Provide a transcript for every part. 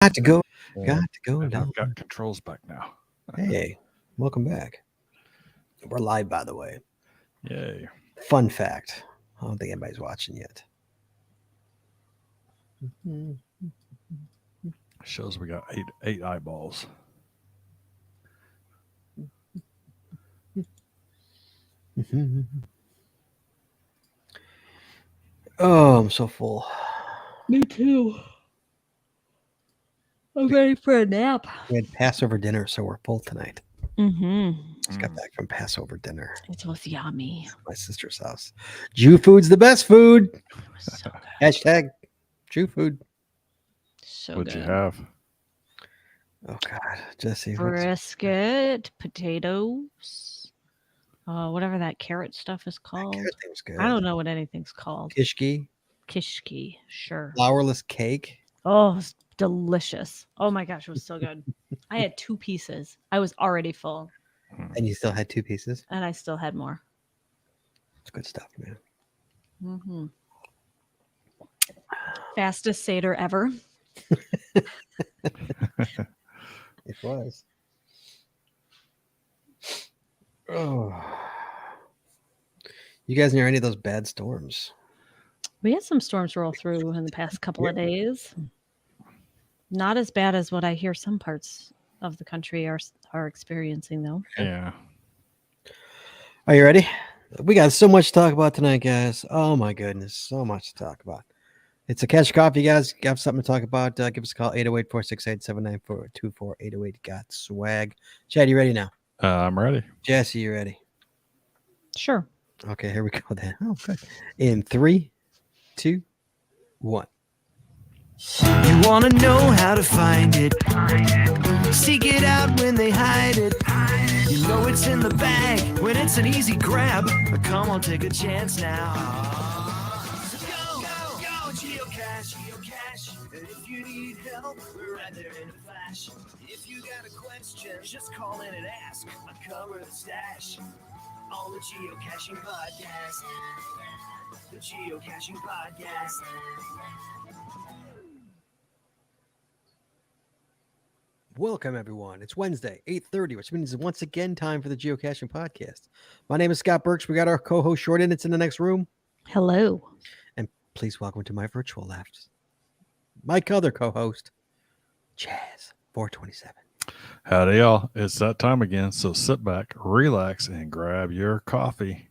Got to go. And, Got to go and down. I've got controls back now. Hey, welcome back. We're live, by the way. Yay. Fun fact. I don't think anybody's watching yet. Shows we got eight eyeballs. Oh, I'm so full. Me too. I'm ready for a nap. We had Passover dinner, so we're full tonight. Mm-hmm. Just got back from Passover dinner. It was yummy. At my sister's house. Jew food's the best food. It was so good. Hashtag Jew food. So What'd good. you have? Oh God, Jesse. Brisket, potatoes, whatever that carrot stuff is called. Carrot thing was good. I don't know what anything's called. Kishki, Kishki, sure. flourless cake. Oh, it's delicious. Oh my gosh, it was so good. I had 2 pieces. I was already full, And you still had 2 pieces. and I still had more. It's good stuff, man. Mm-hmm. Fastest Seder ever. It was. Oh. You guys near any of those bad storms? We had some storms roll through in the past couple of days. Not as bad as what I hear some parts of the country are experiencing, though. Yeah. Are you ready? We got so much to talk about tonight, guys. Oh my goodness, so much to talk about. It's a Catch Coffee, guys. Got something to talk about? Give us a call, 808-468-7924, 808 got swag. Chad, you ready now? I'm ready. Jesse, you ready? Sure. Okay, here we go then. Oh, good. In 3, 2, 1. You wanna know how to find it. Seek it out when they hide it. You know it's in the bag when it's an easy grab. But come on, take a chance now. So go, geocache, geocache. And if you need help, we're right there in a flash. If you got a question, just call in and ask. Uncover the stash on the Geocaching Podcast. The Geocaching Podcast. Welcome, everyone. It's Wednesday, 8:30, which means it's once again time for the Geocaching Podcast. My name is Scott Birch. We got our co-host Short It's in the next room. Hello. And please welcome to my virtual left, my other co-host, Chaz 427. Howdy, y'all. It's that time again. So sit back, relax, and grab your coffee.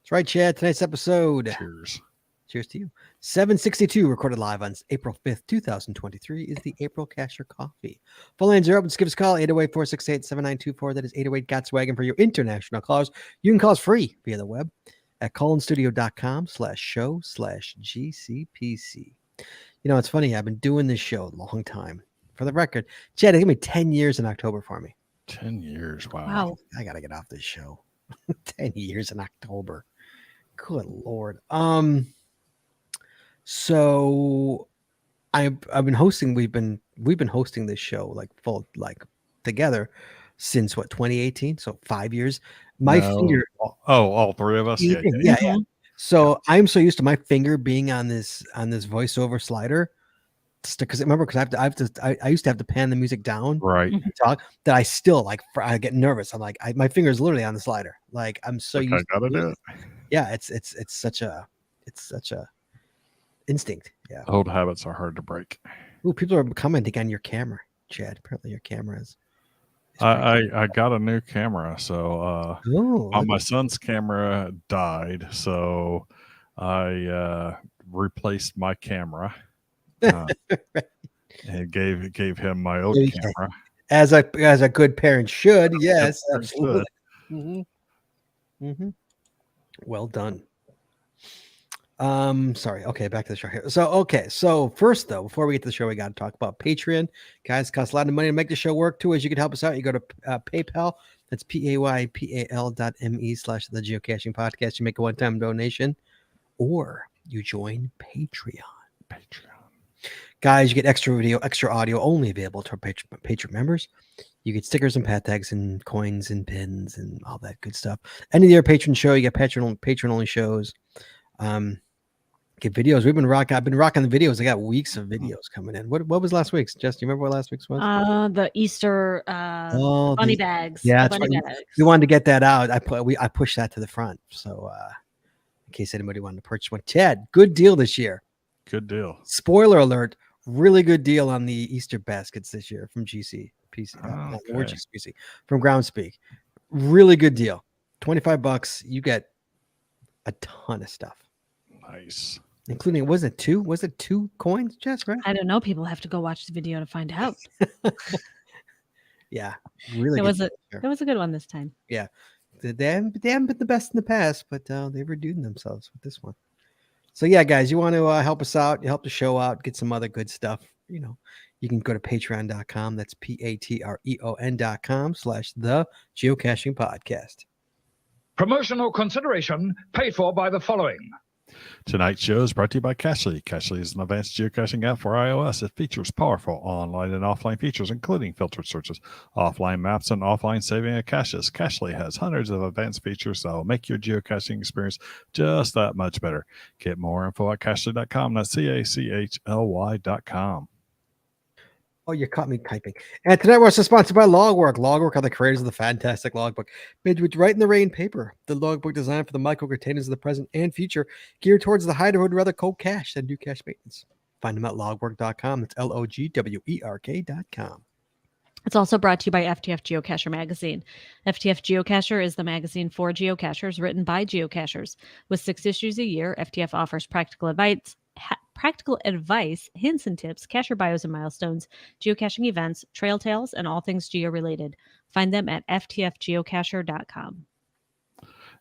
That's right, Chad. Tonight's episode. Cheers. Cheers to you. 762, recorded live on April 5th, 2023, is the April Cacher Coffee. Phone lines are open. Just give us a call, 808-468-7924. That is 808-GOT-SWAGGING for your international callers. You can call us free via the web at callinstudio.com/show/GCPC. You know, it's funny. I've been doing this show a long time. For the record, Chad, it gave me 10 years in October for me. 10 years. Wow. I got to get off this show. 10 years in October. Good Lord. So I've been hosting. We've been hosting this show together since 2018. So 5 years. My finger. All three of us. Yeah. Yeah. So I'm so used to my finger being on this voiceover slider. Because I used to have to pan the music down, Right. and talk, that I still I get nervous. I'm like, my finger's literally on the slider. Like I'm so used. I gotta do it. Yeah, it's such a instinct. Yeah. Old habits are hard to break. Ooh, people are commenting on your camera, Chad. Apparently your camera is I got a new camera, so my okay. son's camera died, so I replaced my camera and gave him my old camera. As a good parent should. Yes, absolutely. Well done. Sorry. Okay, back to the show here. So first though, before we get to the show, we got to talk about Patreon. Guys, it costs a lot of money to make the show work. 2 ways you can help us out. You go to PayPal. That's PayPal.me/the Geocaching Podcast. You make a one-time donation, or you join Patreon. Guys, you get extra video, extra audio, only available to our Patreon members. You get stickers and pat tags and coins and pins and all that good stuff. Any of your patron show, you get patron only shows. Get videos. I've been rocking the videos. I got weeks of videos coming in. What was last week's? Jess, do you remember what last week's was? The Easter Oh, bunny the- bags. Yeah, the that's bunny right. bags. We wanted to get that out. I pushed that to the front. So in case anybody wanted to purchase one. Chad, good deal this year. Good deal. Spoiler alert, really good deal on the Easter baskets this year from GCPC. Or Okay. GCPC from Groundspeak. Really good deal. $25. You get a ton of stuff. Nice. Including, was it two coins, Jess, right? I don't know. People have to go watch the video to find out. Yeah. Really It good was deal. it was a good one this time. They haven't been the best in the past, but they've redeemed themselves with this one. So yeah, guys, you want to help us out, help the show out, get some other good stuff, you can go to patreon.com. That's patreon.com/the geocaching podcast. Promotional consideration paid for by the following. Tonight's show is brought to you by Cachly. Cachly is an advanced geocaching app for iOS. It features powerful online and offline features, including filtered searches, offline maps, and offline saving of caches. Cachly has hundreds of advanced features that will make your geocaching experience just that much better. Get more info at cachly.com. That's CACHLY.com. Oh, you caught me typing. And tonight we're also sponsored by Logwork. Logwork are the creators of the fantastic logbook, made with Write in the Rain paper. The logbook designed for the micro containers of the present and future, geared towards the high would rather cold cache than do cache maintenance. Find them at logwork.com. That's LOGWERK.com. It's also brought to you by FTF Geocacher magazine. FTF Geocacher is the magazine for geocachers written by geocachers. With 6 issues a year, FTF offers practical advice, hints and tips, cacher bios and milestones, geocaching events, trail tales, and all things geo-related. Find them at ftfgeocacher.com.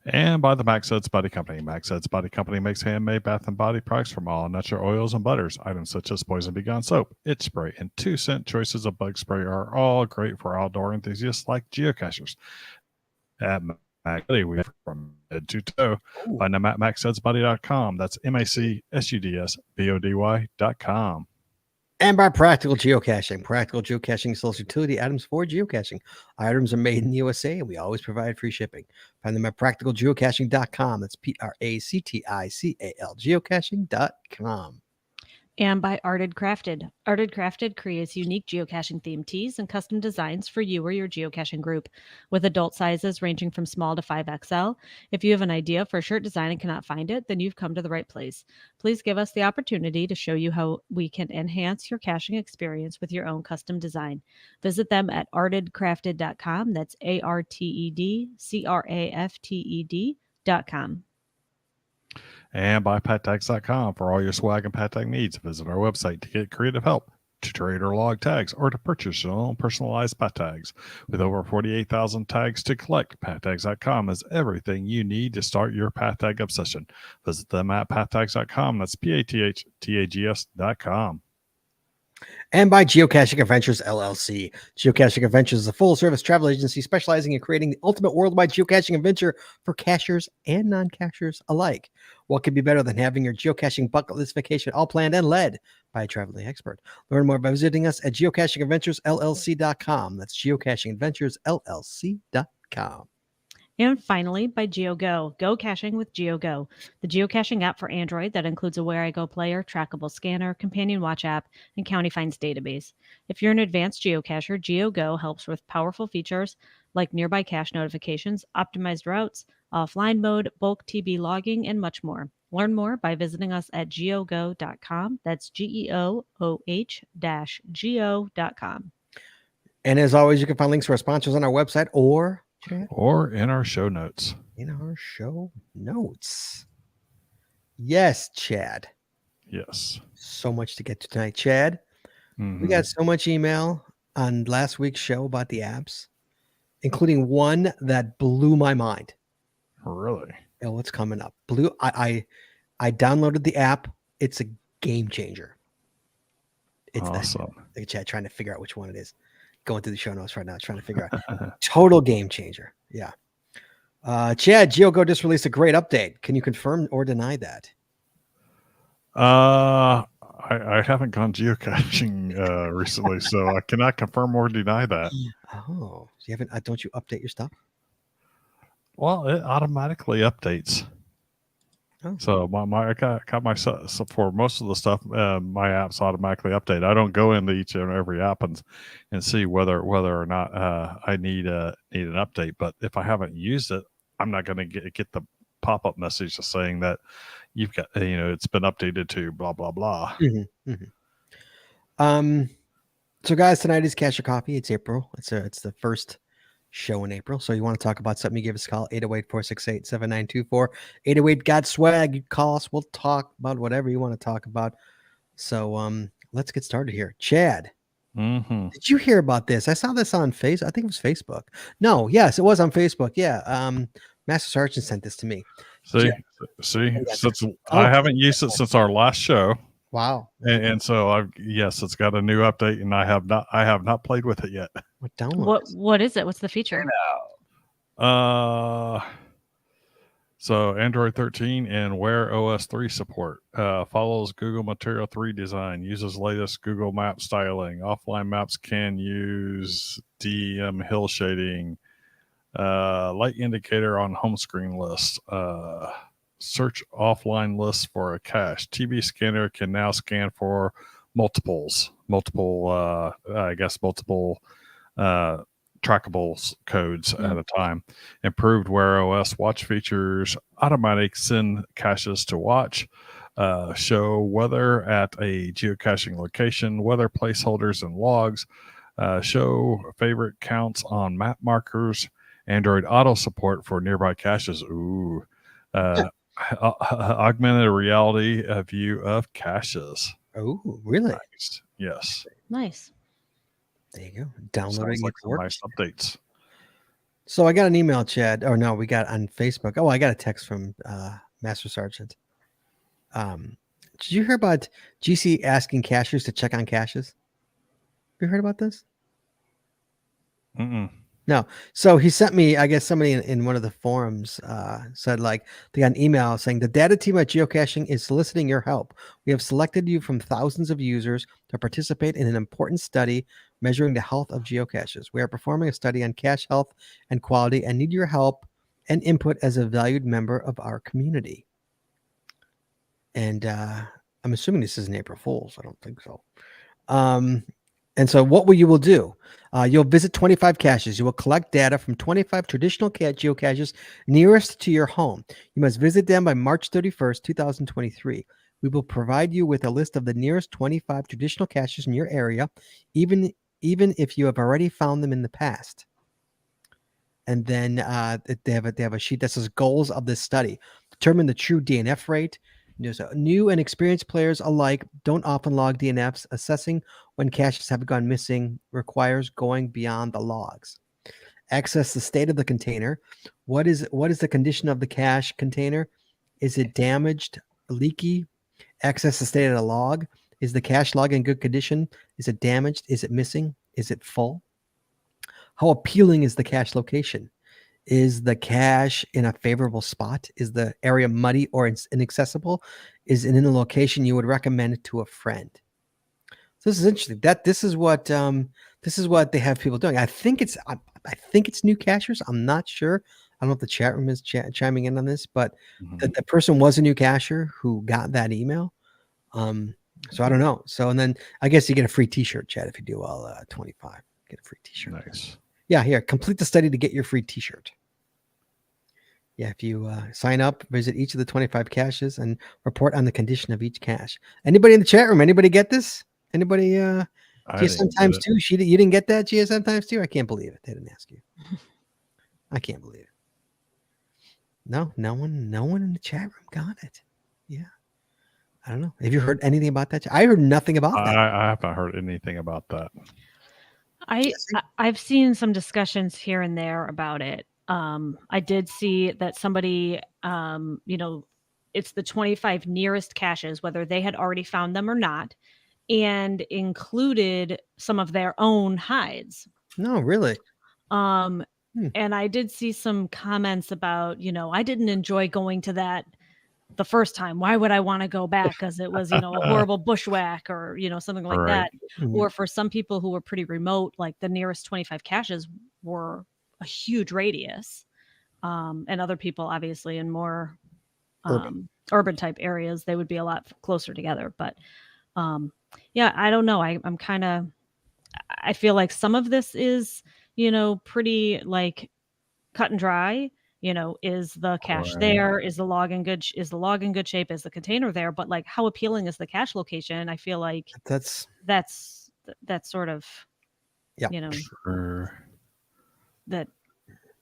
And by the Maxed's Body Company. Maxed's Body Company makes handmade bath and body products from all natural oils and butters. Items such as Poison Bee Gone soap, itch spray, and 2-cent choices of bug spray are all great for outdoor enthusiasts like geocachers. At Maxed, we have from head to toe. Find them at maxedsbody.com. That's MACSUDSBODY.com. And by Practical Geocaching. Practical Geocaching sells utility items for geocaching. Items are made in the USA, and we always provide free shipping. Find them at practicalgeocaching.com. That's PRACTICAL geocaching.com. And by Arted Crafted. Arted Crafted creates unique geocaching themed tees and custom designs for you or your geocaching group, with adult sizes ranging from small to 5XL. If you have an idea for a shirt design and cannot find it, then you've come to the right place. Please give us the opportunity to show you how we can enhance your caching experience with your own custom design. Visit them at artedcrafted.com. That's ARTEDCRAFTED.com. And by pattags.com for all your swag and pat tag needs. Visit our website to get creative help, to trade or log tags, or to purchase your own personalized pat tags. With over 48,000 tags to collect, pattags.com is everything you need to start your pat tag obsession. Visit them at pattags.com. That's PATHTAGS.com. And by Geocaching Adventures LLC. Geocaching Adventures is a full-service travel agency specializing in creating the ultimate worldwide geocaching adventure for cachers and non-cachers alike. What could be better than having your geocaching bucket list vacation all planned and led by a traveling expert? Learn more by visiting us at geocachingadventuresllc.com. That's geocachingadventuresllc.com. And finally, by GeoGo. Go caching with GeoGo, the geocaching app for Android that includes a Where I Go player, trackable scanner, companion watch app, and county finds database. If you're an advanced geocacher, GeoGo helps with powerful features like nearby cache notifications, optimized routes, offline mode, bulk TB logging, and much more. Learn more by visiting us at geogo.com. That's GEOOH-go.com. And as always, you can find links to our sponsors on our website or in our show notes. In our show notes. Yes, Chad. Yes. So much to get to tonight, Chad. We got so much email on last week's show about the apps, including one that blew my mind. Really? Oh, what's coming up? I downloaded the app. It's a game changer. It's awesome. Look at Chad trying to figure out which one it is. Going through the show notes right now, trying to figure out. Total game changer. Yeah. Chad, GeoGo just released a great update. Can you confirm or deny that? I haven't gone geocaching recently, so I cannot confirm or deny that. Oh, you haven't? Don't you update your stuff? Well, it automatically updates. Oh. So I got my so for most of the stuff, my apps automatically update. I don't go into each and every app and see whether or not I need an update. But if I haven't used it, I'm not going to get the pop up message saying that you've got it's been updated to blah blah blah. Mm-hmm, mm-hmm. So guys, tonight is Cash or Coffee. It's April. It's the first show in April. So you want to talk about something, you give us a call, 808-468-7924. 808 got swag. You call us. We'll talk about whatever you want to talk about. So let's get started here. Chad, Mm-hmm. did you hear about this? I saw this on I think it was Facebook. No, yes, it was on Facebook. Yeah. Master Sergeant sent this to me. See, Yeah. since I haven't used it since our last show. Wow. And so it's got a new update, and I have not played with it yet. What is it? What's the feature? So Android 13 and Wear OS 3 support, follows Google Material 3 design, uses latest Google Map styling. Offline maps can use DEM hill shading, light indicator on home screen list, search offline lists for a cache. TB scanner can now scan for multiple trackable codes at a time. Improved Wear OS watch features, automatic send caches to watch, show weather at a geocaching location, weather placeholders and logs, show favorite counts on map markers, Android auto support for nearby caches. Ooh. Augmented reality view of caches. Oh, really? Nice. Yes. Nice. There you go. Downloading like some nice updates. So I got an email, Chad. Or no, we got on Facebook. Oh, I got a text from Master Sergeant. Did you hear about GC asking cashers to check on caches? Have you heard about this? Mm-mm. No. So he sent me, I guess somebody in one of the forums said like they got an email saying the data team at Geocaching is soliciting your help. We have selected you from thousands of users to participate in an important study measuring the health of geocaches. We are performing a study on cache health and quality and need your help and input as a valued member of our community. And I'm assuming this is an April Fool's. I don't think so. And so what you will do, you'll visit 25 caches. You will collect data from 25 traditional geocaches nearest to your home. You must visit them by March 31st, 2023. We will provide you with a list of the nearest 25 traditional caches in your area, even if you have already found them in the past. And then they have a sheet that says goals of this study. Determine the true DNF rate. New and experienced players alike don't often log DNFs. Assessing when caches have gone missing requires going beyond the logs. Access the state of the container. What is the condition of the cache container? Is it damaged, leaky? Access the state of the log. Is the cache log in good condition? Is it damaged? Is it missing? Is it full? How appealing is the cache location? Is the cache in a favorable spot? Is the area muddy or inaccessible? Is it in a location you would recommend it to a friend? So this is interesting. This is what they have people doing. I think it's new cachers. I'm not sure. I don't know if the chat room is chiming in on this, but the person was a new cacher who got that email. So I don't know. So and then I guess you get a free T-shirt, Chad, if you do all 25. Get a free T-shirt. Nice. Yeah, here, complete the study to get your free T-shirt. Yeah, if you sign up, visit each of the 25 caches and report on the condition of each cache. Anybody in the chat room? Anybody get this? Anybody? GSM times 2. You didn't get that GSM times 2? I can't believe it. They didn't ask you. I can't believe it. No one in the chat room got it. Yeah, I don't know. Have you heard anything about that? I heard nothing about that. I haven't heard anything about that. I've seen some discussions here and there about it. I did see that somebody, it's the 25 nearest caches, whether they had already found them or not, and included some of their own hides. No, really. And I did see some comments about, I didn't enjoy going to that the first time. Why would I want to go back? Because it was, a horrible bushwhack or, something like that. Or for some people who were pretty remote, like the nearest 25 caches were a huge radius. And other people, obviously, in more urban type areas, they would be a lot closer together. But yeah, I don't know. I'm kind of, I feel like some of this is, pretty like cut and dry. Is the cache Right. there? Is the log in good? Is the log in good shape? Is the container there? But like, how appealing is the cache location? I feel like That's sort of, Yeah. Sure. that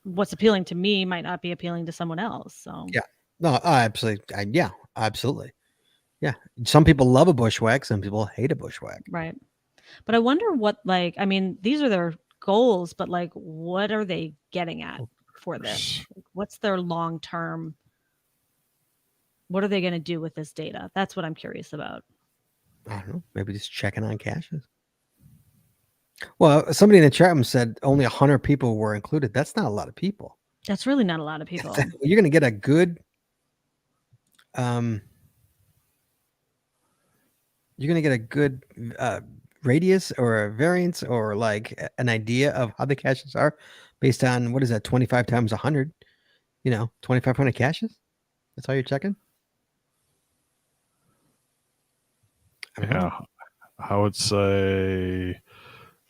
what's appealing to me might not be appealing to someone else. So Yeah. No, absolutely. Yeah, absolutely. Yeah. Some people love a bushwhack. Some people hate a bushwhack. right. But I wonder what, like, I mean, these are their goals, but like, what are they getting at for this? What's their long term? What are they going to do with this data? That's what I'm curious about. I don't know. Maybe just checking on caches. Well, somebody in the chat room said only 100 people were included. That's not a lot of people. That's really not a lot of people. You're going to get a good radius or a variance or like an idea of how the caches are based on, what is that, 25 times 100, 2,500 caches. That's all you're checking. Yeah, I would say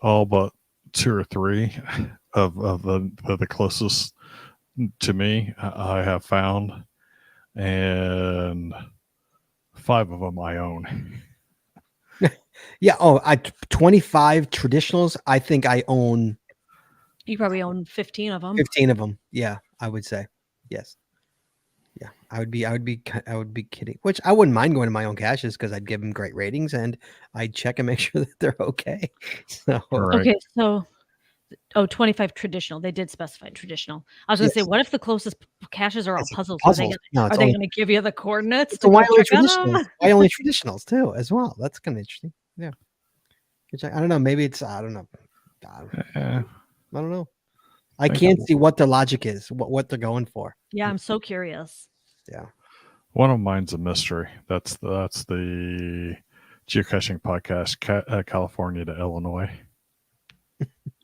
all but 2 or 3 of the closest to me I have found, and 5 of them I own. Yeah. Oh, 25 traditionals. I think I own. You probably own 15 of them. 15 of them. Yeah, I would say. Yes. Yeah, I would be kidding. Which I wouldn't mind going to my own caches because I'd give them great ratings and I'd check and make sure that they're okay. So Right. Okay, so 25 traditional. They did specify traditional. I was going to say, Yes. what if the closest caches are all It's puzzles? puzzles. No, Are it's they only- going to give you the coordinates? So why go only check on traditionals? them? Why only traditionals too, as well? That's kind of interesting. Yeah. Good check. I don't know. Maybe it's I don't know. Yeah. I don't know. I Think can't see what the logic is. What they're going for. Yeah, I'm so curious. Yeah. One of mine's a mystery. That's the geocaching podcast, California to Illinois.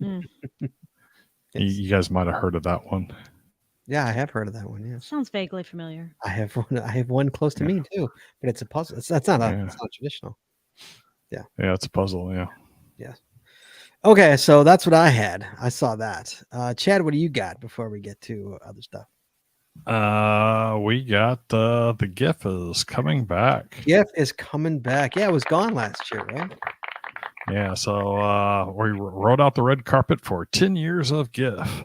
Mm. You guys might have heard of that one. Yeah, I have heard of that one. Yes. Sounds vaguely familiar. I have one close to me too, but it's a puzzle. That's not it's not traditional. Yeah, it's a puzzle. Yeah. Okay, so that's what I had. I saw that. Chad, what do you got before we get to other stuff? We got the GIF is coming back. GIF is coming back. Yeah, it was gone last year, right? Yeah, so we rolled out the red carpet for 10 years of GIF,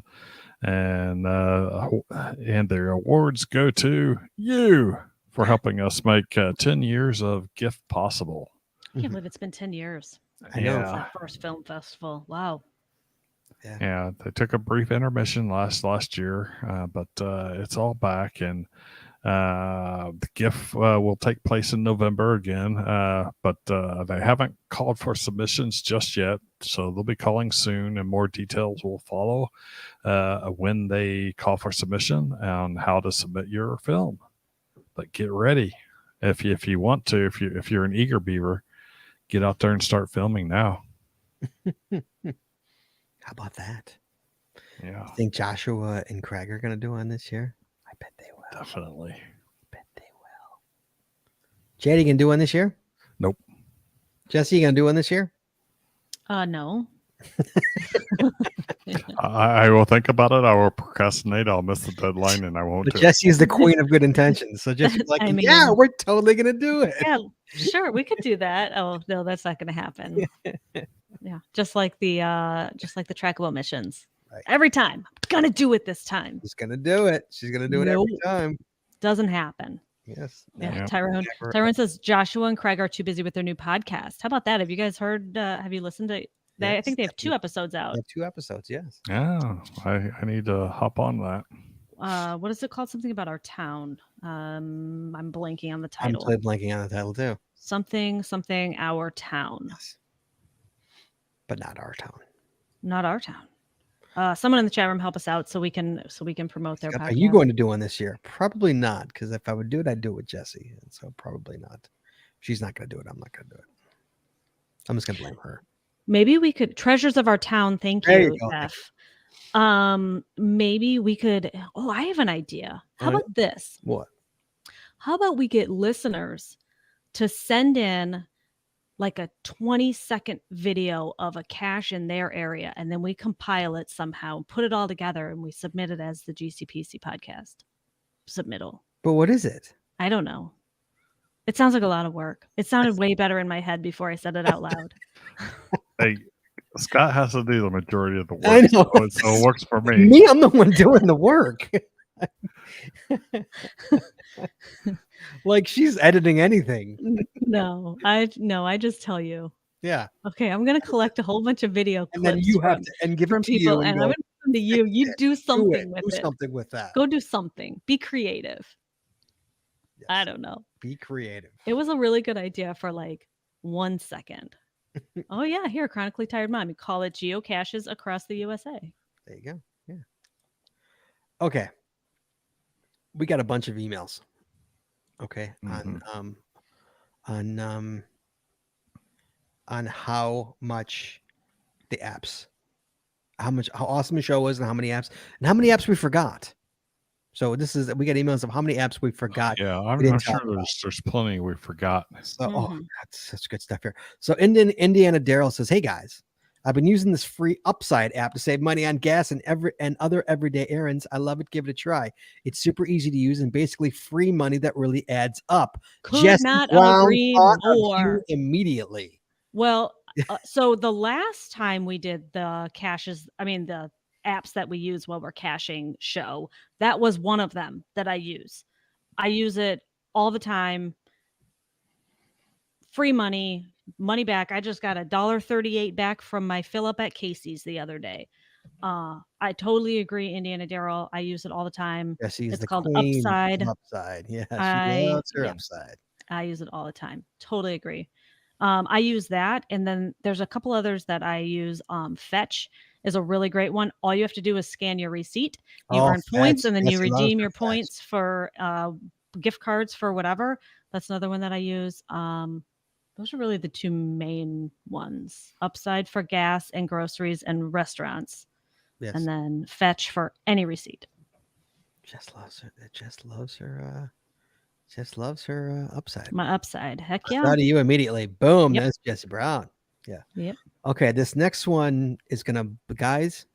and the awards go to you for helping us make 10 years of GIF possible. I can't believe it's been 10 years I know. since that first film festival. Wow. Yeah, they took a brief intermission last year, but it's all back, and the GIF will take place in November again, but they haven't called for submissions just yet, so they'll be calling soon, and more details will follow when they call for submission on how to submit your film. But get ready if you want to. If you're an eager beaver, get out there and start filming now. How about that? Yeah, You think Joshua and Craig are going to do one this year? I bet they will. definitely. Bet they will. Chad, you going to do one this year? Nope. Jesse, you going to do one this year? No. I will think about it. I will procrastinate. I'll miss the deadline, and I won't But do it. Jesse is the queen of good intentions. So Jesse's like, I mean- yeah, we're totally going to do it. Yeah, sure, we could do that. Oh no, that's not going to happen. Yeah, just like the trackable missions. Right. Every time, I'm gonna do it this time. She's going to do it. She's going to do it every Nope. time. Doesn't happen. Yes. Yeah, Yeah. Tyrone. Never. Tyrone says Joshua and Craig are too busy with their new podcast. How about that? Have you guys heard? Have you listened to? I Yes, think they have 2 definitely. episodes We out. have 2 episodes. Yes. Yeah, I need to hop on that. What is it called? Something about our town. I'm blanking on the I'm title. totally blanking on the title too. Something our town. Yes. But not our town. Not our town. Someone in the chat room help us out so we can promote their Are podcast. you going to do one this year? Probably not, because if I would do it, I'd do it with Jesse. And so probably not. She's not going to do it. I'm not going to do it. I'm just going to blame her. Maybe we could treasures of our town. Thank There you, you go. Jeff. Maybe we could. Oh, I have an idea. How All right. about this? What? How about we get listeners to send in like a 20-second video of a cache in their area, and then we compile it somehow, put it all together, and we submit it as the GCPC podcast submittal. But what is it? I don't know. It sounds like a lot of work. It sounded way better in my head before I said it out loud. Hey, Scott has to do the majority of the work. I know. So it works for me. Me, I'm the one doing the work. Like she's editing anything. No, I just tell you. Yeah. Okay, I'm gonna collect a whole bunch of video And clips then you have to and give from it to people, you and and I'm go, gonna send to you. You do something with do it. something with that. Go do something. Be creative. Yes. I don't know. Be creative. It was a really good idea for like 1 second. Oh yeah, here, chronically tired mom. You call it geocaches across the USA. There you go. Yeah. Okay. We got a bunch of emails. Okay. On how much the apps, how awesome the show was, and how many apps we forgot. So we got emails of how many apps we forgot. Yeah, we I'm didn't sure talk about. there's plenty we forgot. So, Mhm. that's such good stuff here. So, Indiana Daryl says, "Hey guys, I've been using this free Upside app to save money on gas and other everyday errands. I love it. Give it a try. It's super easy to use and basically free money that really adds up." Could Jesse not Brown agree thought of more. you immediately. Well, so the last time we did the the apps that we use while we're caching show, that was one of them that I use. I use it all the time. Free money back. I just got $1.38 back from my fill up at Casey's the other day. I totally agree, Indiana Daryl. I use it all the time. Jesse's It's the called queen Upside. of Upside. Yeah, she I loves her yeah. Upside. I use it all the time. Totally agree. I use that, and then there's a couple others that I use. Fetch is a really great one. All you have to do is scan your receipt. You earn points, Fetch. and then you Jesse loves redeem her your Fetch. points for gift cards for whatever. That's another one that I use. Those are really the two main ones. Upside for gas and groceries and restaurants, Yes. and then Fetch for any receipt. Jess loves her. Jess loves her Upside. My Upside. Heck I yeah. thought of you immediately. Boom. Yep. That's Jesse Brown. Yeah. Yep. Okay. This next one is guys.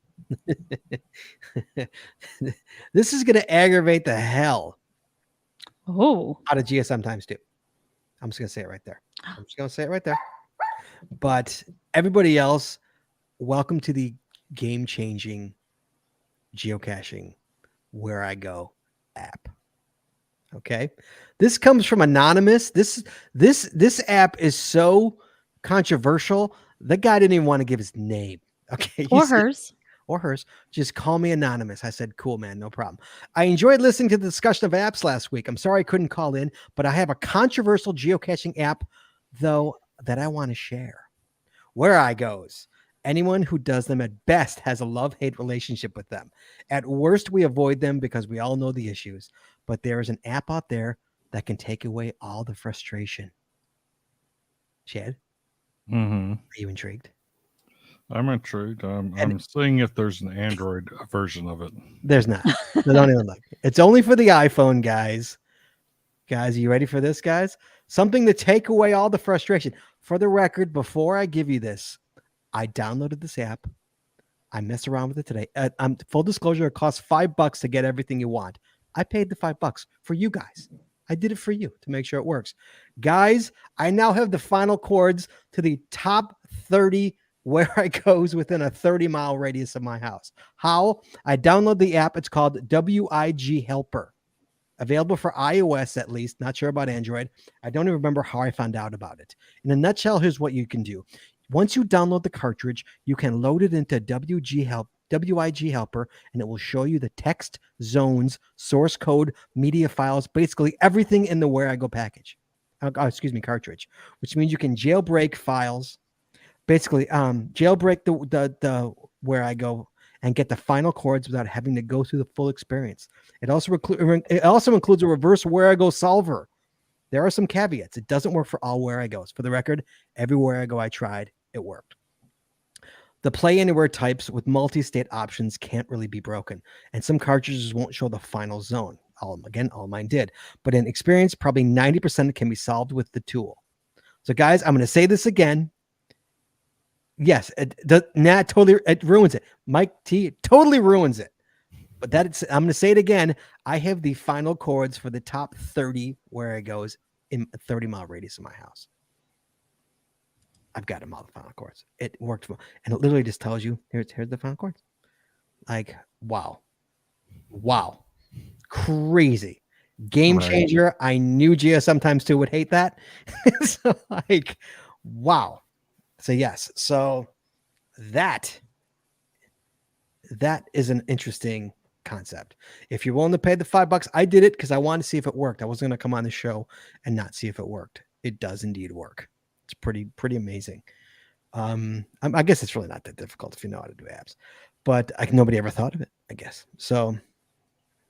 This is gonna aggravate the hell Oh. out of GSM times 2. I'm just gonna say it right there. But everybody else, welcome to the game-changing geocaching Where I Go app. Okay, this comes from Anonymous. This app is so controversial. The guy didn't even want to give his name. Okay, Or hers. or hers. Just call me Anonymous. I said, cool, man, no problem. I enjoyed listening to the discussion of apps last week. I'm sorry I couldn't call in, but I have a controversial geocaching app, though, that I want to share. Where I Goes. Anyone who does them at best has a love-hate relationship with them. At worst, we avoid them because we all know the issues. But there is an app out there that can take away all the frustration. Chad, Mm-hmm. are you intrigued? I'm intrigued. I'm seeing if there's an Android version of it. There's not. So don't even look. It's only for the iPhone, guys. Guys, are you ready for this, guys? Something to take away all the frustration. For the record, before I give you this, I downloaded this app. I messed around with it today. Full disclosure, it costs $5 to get everything you want. I paid the $5 for you guys. I did it for you to make sure it works. Guys, I now have the final chords to the top 30 Where I Goes within a 30-mile radius of my house. How? I download the app. It's called WIG Helper. Available for iOS at least. Not sure about Android. I don't even remember how I found out about it. In a nutshell, here's what you can do. Once you download the cartridge, you can load it into WIG Helper, and it will show you the text, zones, source code, media files, basically everything in the Where I Go package. Cartridge, which means you can jailbreak files, basically jailbreak the Where I Go and get the final chords without having to go through the full experience. It also includes a reverse Where I Go solver. There are some caveats. It doesn't work for all Where I Goes. For the record, everywhere I go I tried, it worked. The play anywhere types with multi-state options can't really be broken, and some cartridges won't show the final zone. All mine did. But in experience, probably 90% can be solved with the tool. So guys, I'm going to say this again. Yes, it ruins it. Mike T totally ruins it. But I'm going to say it again. I have the final chords for the top 30 where it goes in a 30-mile radius of my house. I've got them all, the final chords. It worked. And it literally just tells you, here's the final chords. Like, wow. Crazy. Game changer. I knew Geo sometimes too would hate that. So like, wow. So yes. So that is an interesting concept. If you're willing to pay the $5, I did it because I wanted to see if it worked. I wasn't going to come on the show and not see if it worked. It does indeed work. It's pretty amazing. I guess it's really not that difficult if you know how to do apps, but nobody ever thought of it, I guess. So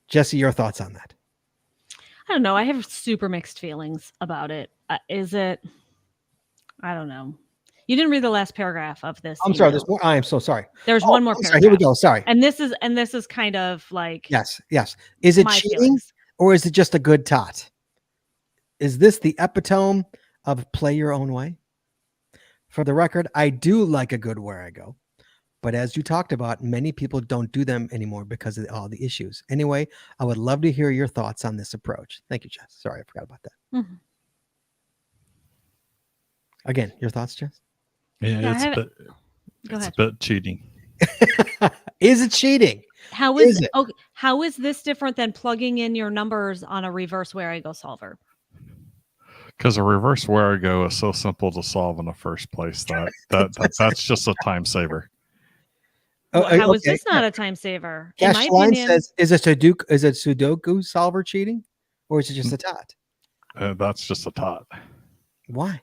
Jesse, your thoughts on that? I don't know. I have super mixed feelings about it. Is it? I don't know. You didn't read the last paragraph of this. I'm sorry. There's more. I am so sorry. There's one more paragraph. Sorry, here we go. Sorry. And this is kind of like yes. Is it cheating feelings. Or is it just a good tot? Is this the epitome of play your own way? For the record, I do like a good where I go. But as you talked about, many people don't do them anymore because of all the issues. Anyway, I would love to hear your thoughts on this approach. Thank you, Jess. Sorry, I forgot about that. Mm-hmm. Again, your thoughts, Jess? Yeah, it's a bit cheating. Is it cheating? How is it? Okay, how is this different than plugging in your numbers on a reverse where I go solver? Because a reverse where I go is so simple to solve in the first place that's just a time saver. How is this not a time saver? Cash Line says, is a Sudoku solver cheating, or is it just a tot? That's just a tot. Why?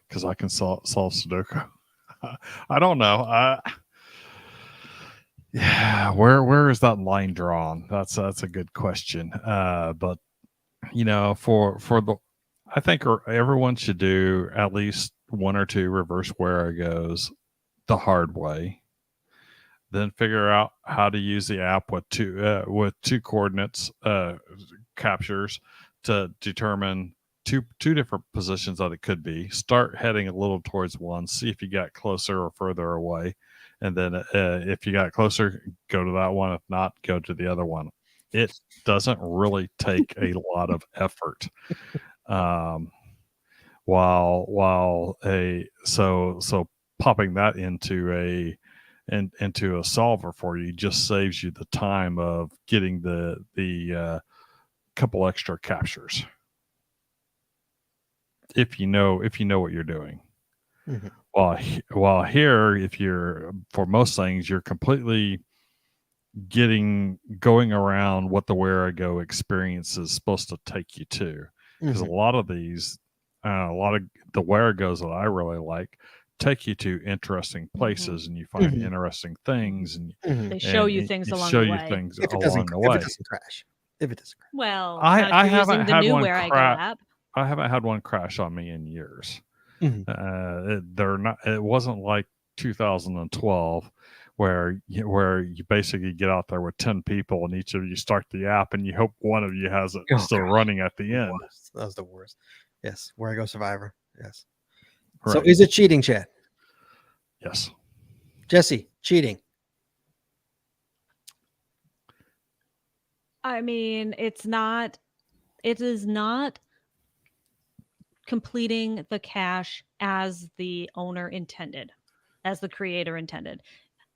Because I can solve Sudoku. I don't know. Yeah, where is that line drawn? That's a good question. But you know, I think everyone should do at least one or two reverse where it goes the hard way. Then figure out how to use the app with two coordinates captures to determine two different positions that it could be. Start heading a little towards one, see if you got closer or further away, and then if you got closer, go to that one. If not, go to the other one. It doesn't really take a lot of effort. So popping that into a solver for you just saves you the time of getting the couple extra captures. If you know what you're doing. Mm-hmm. While here, if you're, for most things, you're completely going around what the where I go experience is supposed to take you to. Because a lot of these, a lot of the where it goes that I really like take you to interesting places, and you find interesting things, and they show you things along the way. If it doesn't crash. Well, I haven't had one crash. I haven't had one crash on me in years. Mm-hmm. It wasn't like 2012 where you basically get out there with 10 people and each of you start the app and you hope one of you has it still running at the end. That was the worst. Yes. Where I go survivor. Yes. Right. So is it cheating, Chad? Yes. Jesse, cheating. I mean, it is not completing the cache as the owner intended, as the creator intended.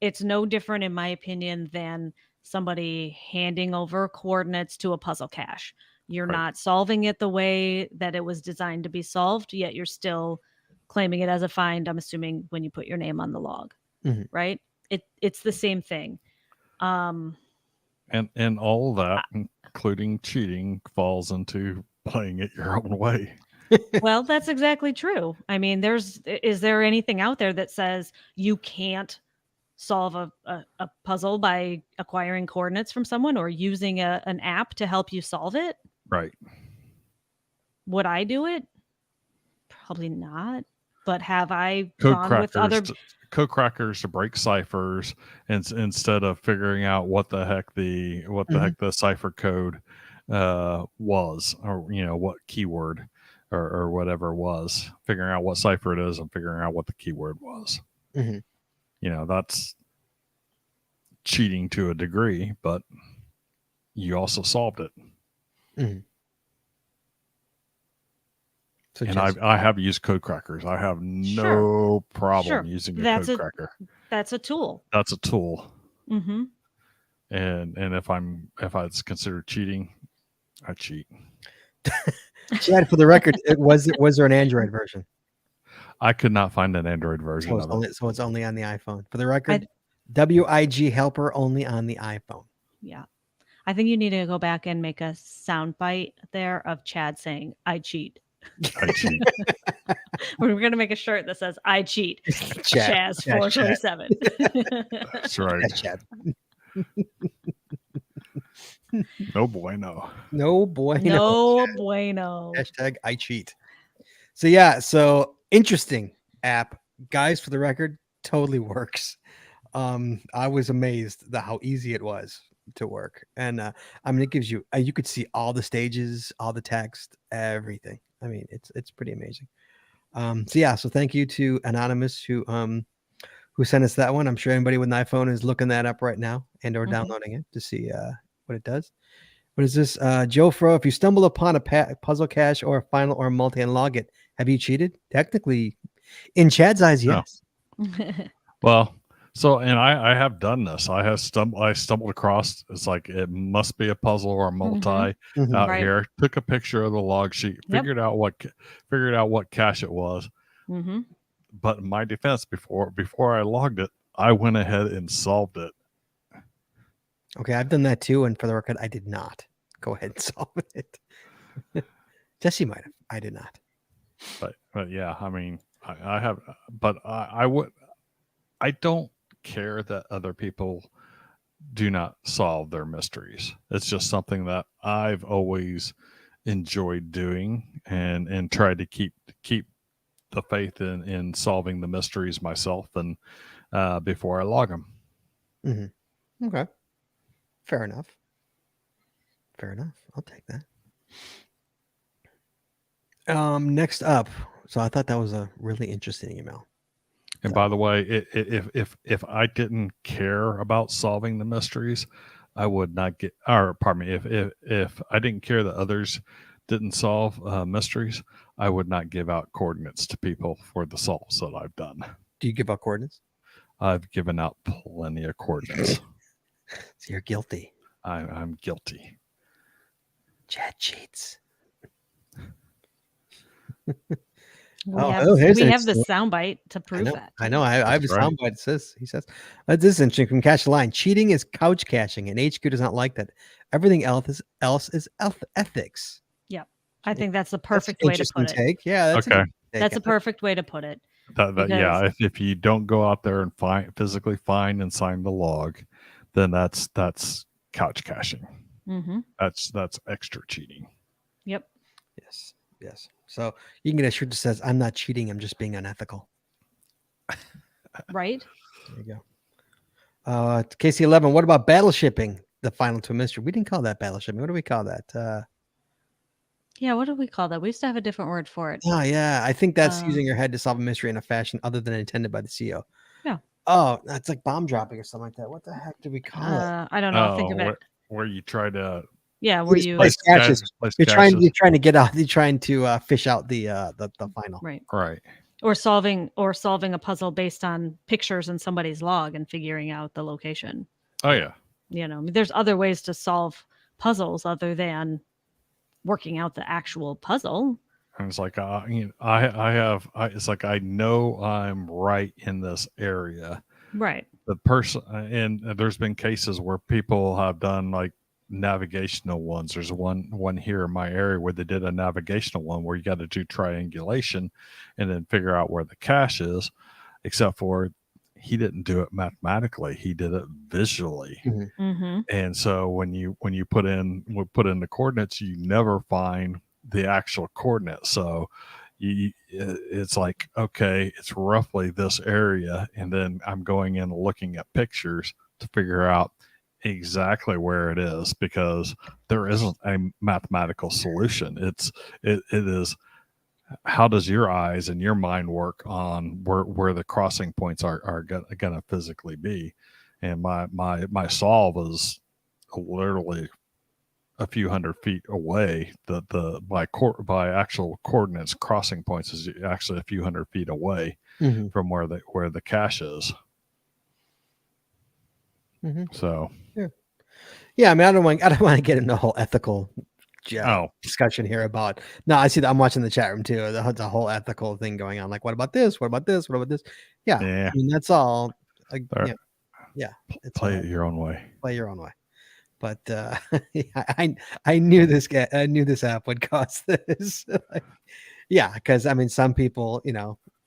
It's no different, in my opinion, than somebody handing over coordinates to a puzzle cache. You're not solving it the way that it was designed to be solved, yet you're still claiming it as a find, I'm assuming, when you put your name on the log, right? It's the same thing. And all that, including cheating, falls into playing it your own way. Well, that's exactly true. I mean, is there anything out there that says you can't solve a puzzle by acquiring coordinates from someone or using an app to help you solve it? Right. Would I do it? Probably not. But have I gone with other code crackers to break ciphers instead of figuring out what the heck the cipher code was, or what keyword or whatever was, figuring out what cipher it is and figuring out what the keyword was. Mhm. That's cheating to a degree, but you also solved it. Mhm. So And Jesse, I have used code crackers. I have no problem using a code cracker. That's a tool. That's a tool. Mm-hmm. And if it's considered cheating, I cheat. Chad, for the record, was there an Android version? I could not find an Android version of it. So it's only on the iPhone. For the record, WIG helper only on the iPhone. Yeah. I think you need to go back and make a sound bite there of Chad saying, I cheat. I cheat. We're going to make a shirt that says, I cheat. Chaz 427. That's right. Chad. No bueno. No bueno. No bueno. Hashtag I cheat. So interesting app. Guys, for the record, totally works. I was amazed at how easy it was to work. And it gives you you could see all the stages, all the text, everything. I mean, it's pretty amazing. So thank you to Anonymous who sent us that one. I'm sure anybody with an iPhone is looking that up right now and or downloading it to see what it does. What is this? Joe Fro, if you stumble upon a puzzle cache or a final or multi and log it, have you cheated? Technically, in Chad's eyes, yes. No. Well, so, and I have done this. I stumbled across, it's like, it must be a puzzle or a multi out here. Took a picture of the log sheet, figured out what cache it was. Mm-hmm. But in my defense, before I logged it, I went ahead and solved it. Okay, I've done that too, and for the record, I did not go ahead and solve it. Jesse might have. I did not. But yeah, I mean, I have, but I don't care that other people do not solve their mysteries. It's just something that I've always enjoyed doing and tried to keep the faith in solving the mysteries myself and before I log them. Mm-hmm. Okay. Fair enough. I'll take that. Next up. So I thought that was a really interesting email. And by the way, if I didn't care about solving the mysteries, I would not get, or pardon me, if I didn't care that others didn't solve mysteries, I would not give out coordinates to people for the solves that I've done. Do you give out coordinates? I've given out plenty of coordinates. So you're guilty. I'm guilty. Chad cheats. We have the soundbite to prove that. I know. I have a soundbite. He says, this is interesting from Cache the Line. Cheating is couch caching, and HQ does not like that. Everything else is ethics. Yeah. I think that's the perfect way to put it. Yeah. That's a perfect way to put it. Yeah. If you don't go out there and physically find and sign the log, then that's couch caching. Mm-hmm. That's extra cheating. Yep. Yes. So you can get a shirt that says, "I'm not cheating. I'm just being unethical." Right. There you go. KC11. What about battleshipping? The final to a mystery. We didn't call that battleshipping. What do we call that? Yeah. What do we call that? We used to have a different word for it. Oh yeah. I think that's using your head to solve a mystery in a fashion other than intended by the CEO. Yeah. Oh, that's like bomb dropping or something like that. What the heck do we call it? I don't know. Think of it. Where you try to. Yeah, where you place caches. You're trying to get out. You're trying to fish out the final. Right. Or solving a puzzle based on pictures in somebody's log and figuring out the location. Oh yeah. There's other ways to solve puzzles other than working out the actual puzzle. And it's like it's like I know I'm right in this area. Right. The person, and there's been cases where people have done like navigational ones. There's one here in my area where they did a navigational one where you got to do triangulation and then figure out where the cache is, except for he didn't do it mathematically. He did it visually. Mm-hmm. And so when you put in the coordinates, you never find the actual coordinates. So it's like, okay, it's roughly this area. And then I'm going in and looking at pictures to figure out, exactly where it is, because there isn't a mathematical solution. It is, how does your eyes and your mind work on where the crossing points are going to physically be? And my solve is literally a few hundred feet away. The by actual coordinates, crossing points is actually a few hundred feet away Mhm. from where the cache is. Mhm. So Yeah, I mean, I don't want to get into a whole ethical Oh. discussion here about. No, I see that. I'm watching the chat room too. The whole ethical thing going on. Like, what about this? What about this? What about this? Yeah, Yeah. I mean, that's all. Like, There. yeah, it's play all, it your own way. play your own way. But I knew this guy. I knew this app would cause this. Yeah, because I mean, some people,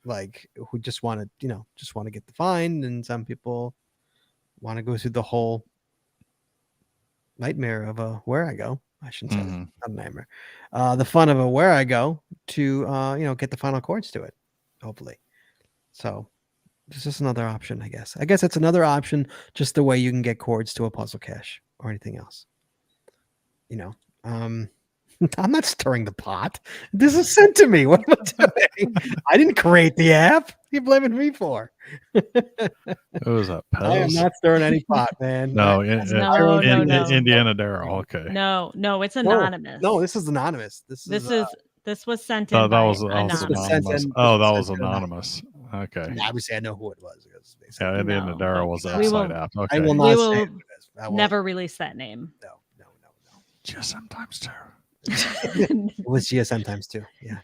like who just want to, just want to get the fine, and some people want to go through the whole nightmare of where I go. I shouldn't say that. Mhm. Not a nightmare. The fun of where I go to get the final chords to it, hopefully. So it's just another option, I guess. I guess it's another option, just the way you can get chords to a puzzle cache or anything else. I'm not stirring the pot. This is sent to me. What am I doing? I didn't create the app. What are you blaming me for? Who was that? I am Pez? not stirring any pot, man. No, No, Indiana Daryl. Okay. No, it's No, anonymous. no, this is anonymous. This was sent in That by was anonymous. anonymous. This Oh, was that was sent in anonymous. Okay. Yeah, obviously, I know who it was. Because they said, Yeah, Indiana No, Daryl but was the we outside will- app. I Okay. will We not will say who it is. I will, Never release that name. No. GSM times 2. It was GSM times 2. Yeah.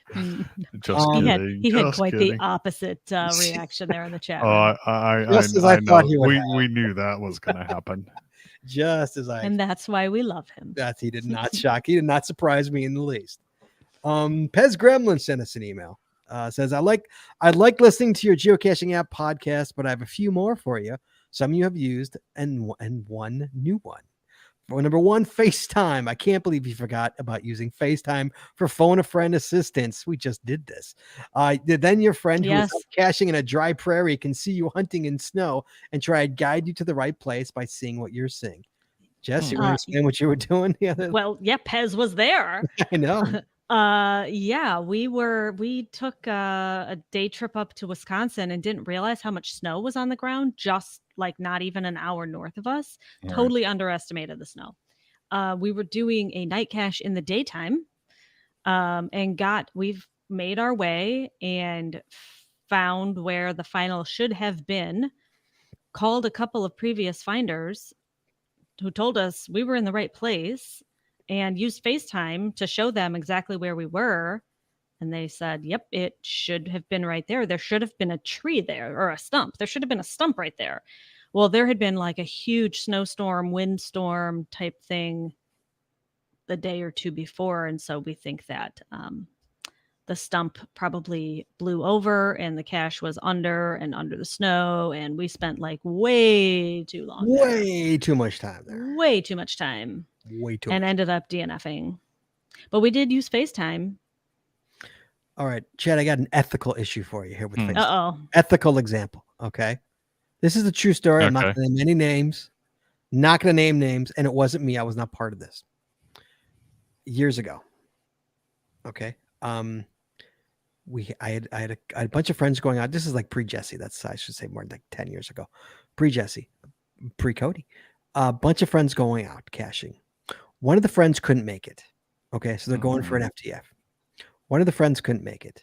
Just he kidding. had just quite kidding. the opposite reaction there in the chat Oh, room. Just as I I know. thought he would We knew that was going to happen. Just as I. And that's why we love him. That he did not shock. He did not surprise me in the least. Pez Gremlin sent us an email. Says I like listening to your geocaching app podcast, but I have a few more for you. Some you have used and one new one. For number one, FaceTime. I can't believe you forgot about using FaceTime for phone a friend assistance. We just did this. Then your friend who Yes. is caching in a dry prairie can see you hunting in snow and try to guide you to the right place by seeing what you're seeing. Jess, you want to explain what you were doing the other? Well, yeah, Pez was there. I know. Yeah, we took a day trip up to Wisconsin and didn't realize how much snow was on the ground, just like not even an hour north of us. Right. Totally underestimated the snow. We were doing a night cache in the daytime, and we've made our way and found where the final should have been, called a couple of previous finders who told us we were in the right place, and used FaceTime to show them exactly where we were. And they said, yep, it should have been right there. There should have been a tree there, or a stump. There should have been a stump right there. Well, there had been like a huge snowstorm, windstorm type thing the day or two before. And so we think that the stump probably blew over and the cache was under the snow. And we spent like way too long there. Way too much time there. Way too much time. Way too And much. ended up DNFing. But we did use FaceTime. All right, Chad, I got an ethical issue for you here with FaceTime. Uh-oh. Ethical example, okay? This is a true story. I'm not Okay. going to name any names. Not going to name names, and it wasn't me. I was not part of this. Years ago, okay? I had a bunch of friends going out. This is like pre-Jesse. I should say more like 10 years ago. Pre-Jesse, pre-Cody. A bunch of friends going out caching. One of the friends couldn't make it. Okay, so they're going for an FTF. One of the friends couldn't make it.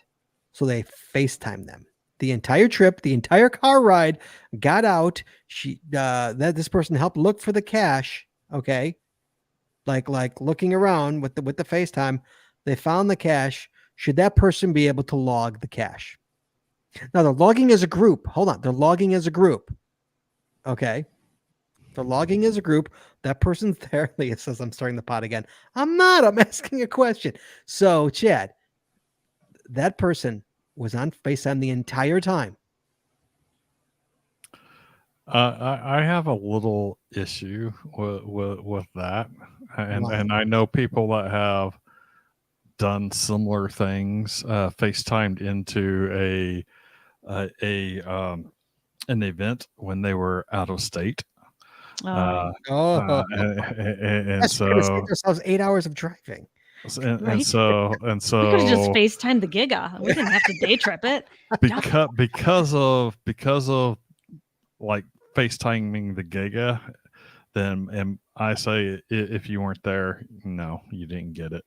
So they FaceTimed them. The entire trip, the entire car ride, got out. This person helped look for the cache. Okay. Like looking around with the FaceTime. They found the cache. Should that person be able to log the cache? Now they're logging as a group. Hold on. They're logging as a group. Okay. They're logging as a group. That person's there. Leah says, I'm starting the pot again. I'm not. I'm asking a question. So, Chad, that person was on FaceTime the entire time. I have a little issue with that. Why? And I know people that have done similar things, FaceTimed into an event when they were out of state. And yes, we're gonna so save ourselves 8 hours of driving. and Right? so We could have just FaceTimed the Giga. We didn't have to day trip it. because of like FaceTiming the Giga, then and I say if you weren't there, no, you didn't get it.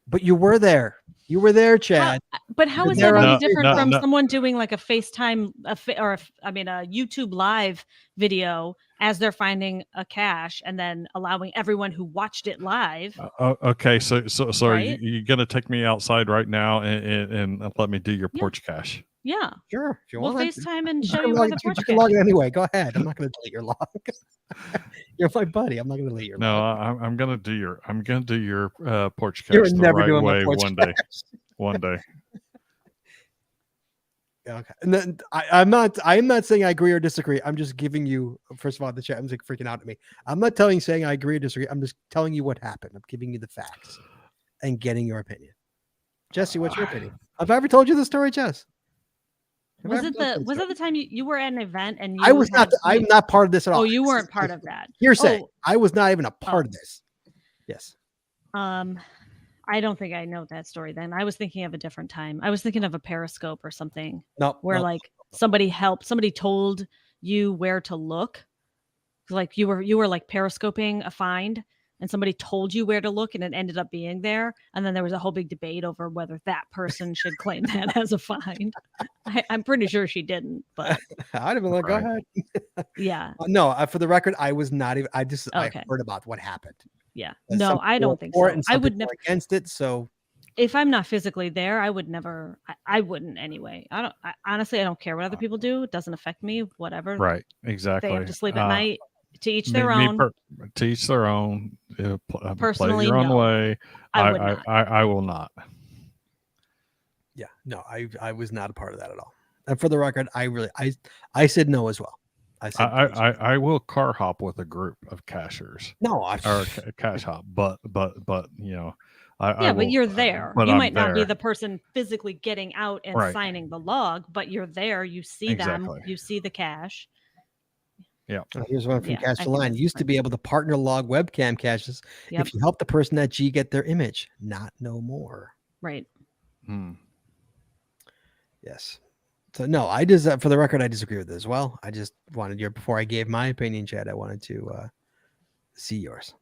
But you were there. You were there, Chad. But how You're is there that on any the different FaceTime. from someone doing like a FaceTime a YouTube live video as they're finding a cache and then allowing everyone who watched it live? Okay, so Right? you're gonna take me outside right now and let me do your Yeah. porch cache. Yeah. Sure, if you We'll want. FaceTime and You show can you log where it, the dude, porch you can log cache it is. anyway. Go ahead. I'm not going to delete your log. You're my buddy. I'm not going to delete your No, log. I'm gonna do your porch cache You're the never right doing my way porch one day. cache. One day. Okay. And then I'm not saying I agree or disagree. I'm just giving you, first of all, the chat is like freaking out at me. I'm not saying I agree or disagree. I'm just telling you what happened. I'm giving you the facts and getting your opinion. Jesse, what's your opinion? Have I ever told you the story, Jess? Was it the time you were at an event and you I was not. I'm not part of this at all. Oh, you weren't part of that. Hearsay. Oh, I was not even a part of this. Yes. I don't think I know that story then. I was thinking of a different time. I was thinking of a Periscope or something. No. Where like somebody told you where to look. Like you were like periscoping a find and somebody told you where to look and it ended up being there. And then there was a whole big debate over whether that person should claim that as a find. I'm pretty sure she didn't, but I'd have been like, go ahead. Yeah. No, for the record, I was not even, I Okay. heard about what happened. Yeah. Some No, I people don't think were so. and some I would people never were against it. So if I'm not physically there, I would never. I wouldn't anyway. Honestly, I don't care what other people do. It doesn't affect me. Whatever. Right. Exactly. They have to sleep at night. To each their own. To each their own. Personally, play your own no. way. I would not. I will not. Yeah. No, I was not a part of that at all. And for the record, I said no as well. I will car hop with a group of cachers. No, or cache hop, but you know, but you're there. But you I'm might not be there. the person physically getting out and signing the log, but you're there. You see them. You see the cache. Yeah. Here's one from Cache the Line. Used to be able to partner log webcam caches if you help the person at G get their image. Not no more. Right. Yes. So no, I just for the record, I disagree with this as well. I just wanted before I gave my opinion, Chad, I wanted to see yours.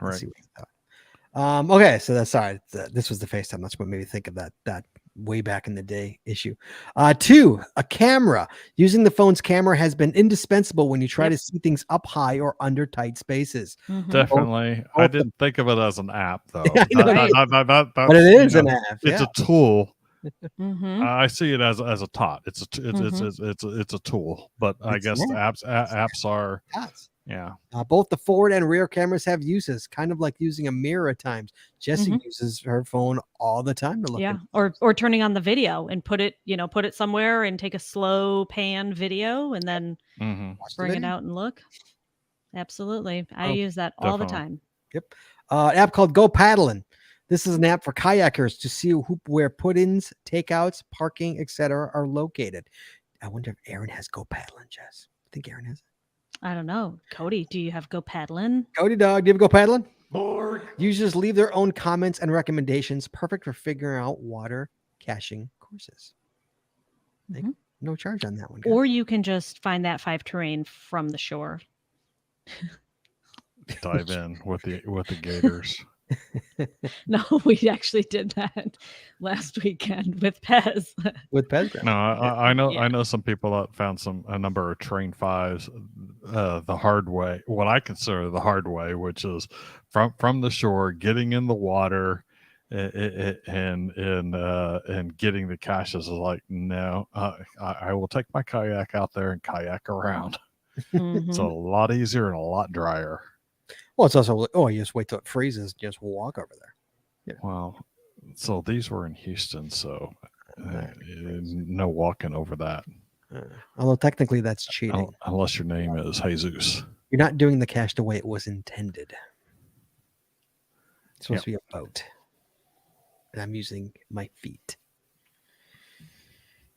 Right. See what you thought. Okay, so that's sorry. This was the FaceTime. That's what made me think of that way back in the day issue. 2, a camera. Using the phone's camera has been indispensable when you try to see things up high or under tight spaces. Definitely. I didn't think of it as an app though. But it is an app. It's a tool. Mm-hmm. I see it as a tot. It's a tool, but I guess apps are. Yeah. Both the forward and rear cameras have uses, kind of like using a mirror at times. Jessie uses her phone all the time to look. Yeah, or turning on the video and put it somewhere and take a slow pan video and then bring it out and look. Absolutely, I use that all the time. Yep. An app called Go Paddling. This is an app for kayakers to see where put-ins, takeouts, parking, etc. are located. I wonder if Aaron has Go Paddling, Jess. I think Aaron has it. I don't know. Cody, do you have Go Paddling? Cody dog, do you have Go Paddling? Users leave their own comments and recommendations. Perfect for figuring out water caching courses. No charge on that one, guys. Or you can just find that 5 terrain from the shore. Dive in with the gators. No, we actually did that last weekend with Pez. With Pez? No, I know some people that found a number of train 5s the hard way. What I consider the hard way, which is from the shore, getting in the water, and getting the caches. Is like, no, I will take my kayak out there and kayak around. It's a lot easier and a lot drier. Well, it's also, you just wait till it freezes, just walk over there. Yeah. Well, so these were in Houston, so no walking over that. Although technically that's cheating. Unless your name is Jesus. You're not doing the cache the way it was intended. It's supposed to be a boat. And I'm using my feet.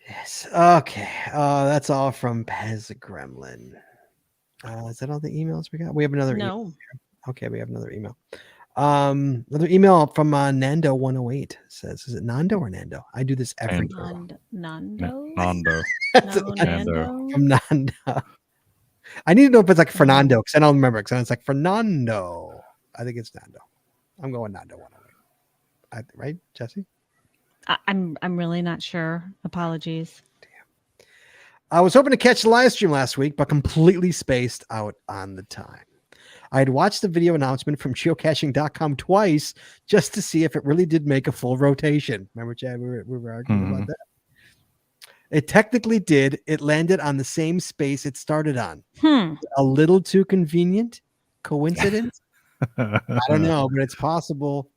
Yes. Okay. That's all from Pez Gremlin. Is that all the emails we got? We have another email. No. Okay, we have another email. Another email from Nando108 says, is it Nando or Nando? I do this every Nando. year. Nando? Nando. No, Nando. Nando. From Nando. I need to know if it's like Mm-hmm. Fernando because I don't remember. Because it's like Fernando. I think it's Nando. I'm going Nando 108. Right, Jesse? I'm really not sure. Apologies. I was hoping to catch the live stream last week, but completely spaced out on the time. I had watched the video announcement from geocaching.com twice just to see if it really did make a full rotation. Remember, Chad, we were arguing about that. It technically did. It landed on the same space it started on. A little too convenient. Coincidence? I don't know, but it's possible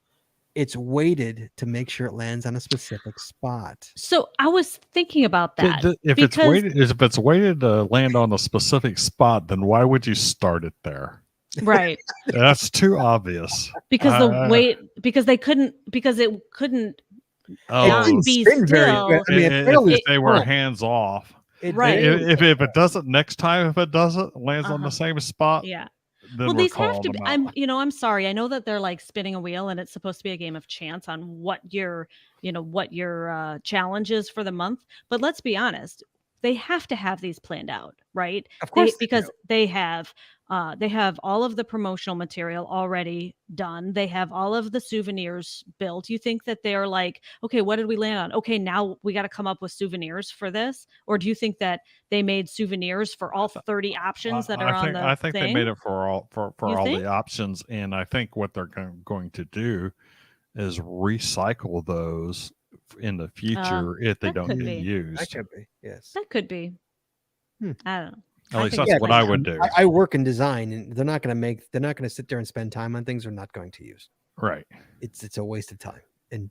it's weighted to make sure it lands on a specific spot. So I was thinking about that. If it's weighted to land on a specific spot, then why would you start it there? Right. That's too obvious. Because it couldn't Oh, be spin very still. good. I mean, if they were hands off. Right. If it doesn't next time, if it doesn't lands on the same spot. Yeah. Then Well, we're these have calling to them be. out. I'm sorry. I know that they're like spinning a wheel, and it's supposed to be a game of chance on what your challenge is for the month. But let's be honest, they have to have these planned out, right? Of course, Because they have all of the promotional material already done. They have all of the souvenirs built. You think that they're like, okay, what did we land on? Okay, now we got to come up with souvenirs for this, or do you think that they made souvenirs for all 30 options that are on the I think thing? they made it for all think? the options, and I think what they're going to do is recycle those in the future if they that don't could get be. used. That could be, yes. That could be. Hmm. I don't know. At least think that's it's what fine. I would do. I work in design, and they're not going to sit there and spend time on things they're not going to use. Right. It's a waste of time. And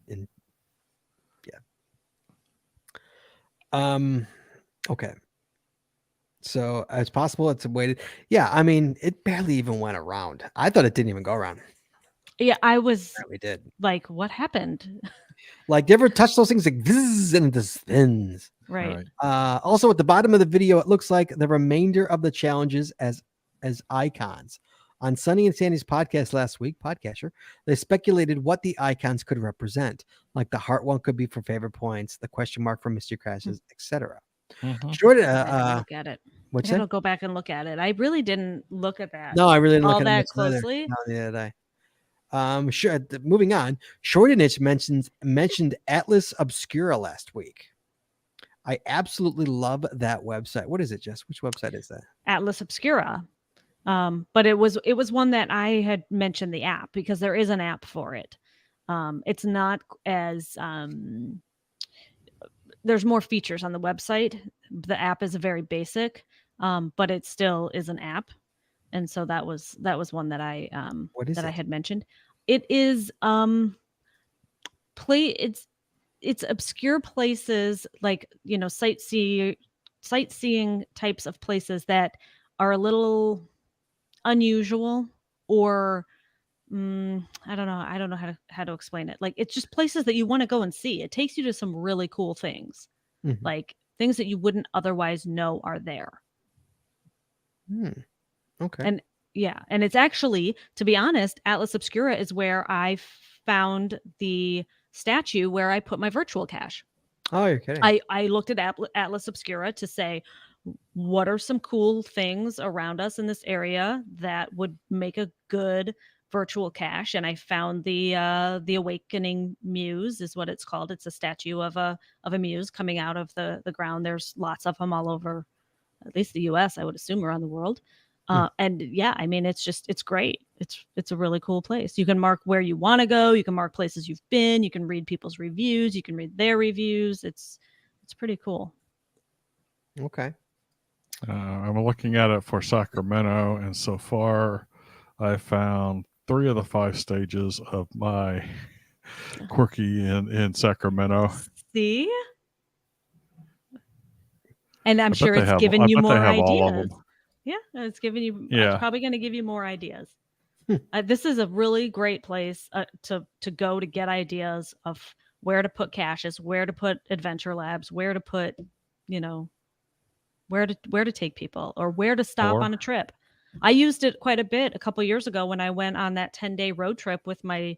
yeah. Okay. So it's possible it's weighted. Yeah, I mean, it barely even went around. I thought it didn't even go around. Yeah, I was We did. like, what happened? Like, you ever touch those things like this and it just spins? Right. Also, at the bottom of the video, it looks like the remainder of the challenges as icons. On Sunny and Sandy's podcast last week, Podcatcher, they speculated what the icons could represent. Like the heart one could be for favorite points, the question mark for mystery crashes, etc. Short. Look at it. What's I that? gotta go back and look at it. I really didn't look at that. No, I really didn't all look at that it closely. No, neither did I. Sure. Moving on, Shortinich mentioned Atlas Obscura last week. I absolutely love that website. What is it, Jess? Which website is that? Atlas Obscura. But it was one that I had mentioned the app because there is an app for it. It's not as there's more features on the website. The app is very basic, but it still is an app. And so that was one that I I had mentioned. It is it's obscure places, like, sightseeing types of places that are a little unusual, or I don't know how to explain it. Like, it's just places that you want to go and see. It takes you to some really cool things, like things that you wouldn't otherwise know are there. Okay. And yeah, and it's actually, to be honest, Atlas Obscura is where I found the statue where I put my virtual cache. Oh, you're kidding. I looked at Atlas Obscura to say, what are some cool things around us in this area that would make a good virtual cache? And I found the Awakening Muse is what it's called. It's a statue of a muse coming out of the ground. There's lots of them all over, at least the US, I would assume, around the world. And yeah, I mean, it's great. It's a really cool place. You can mark where you want to go. You can mark places you've been. You can read people's reviews. You can read their reviews. It's pretty cool. Okay. I'm looking at it for Sacramento, and so far I found 3 of the 5 stages of my quirky in Sacramento. See? And I'm sure it's given you more ideas. Yeah, it's giving you. Yeah. It's probably going to give you more ideas. This is a really great place to go to get ideas of where to put caches, where to put adventure labs, where to put, where to take people, or where to stop on a trip. I used it quite a bit a couple years ago when I went on that 10-day road trip with my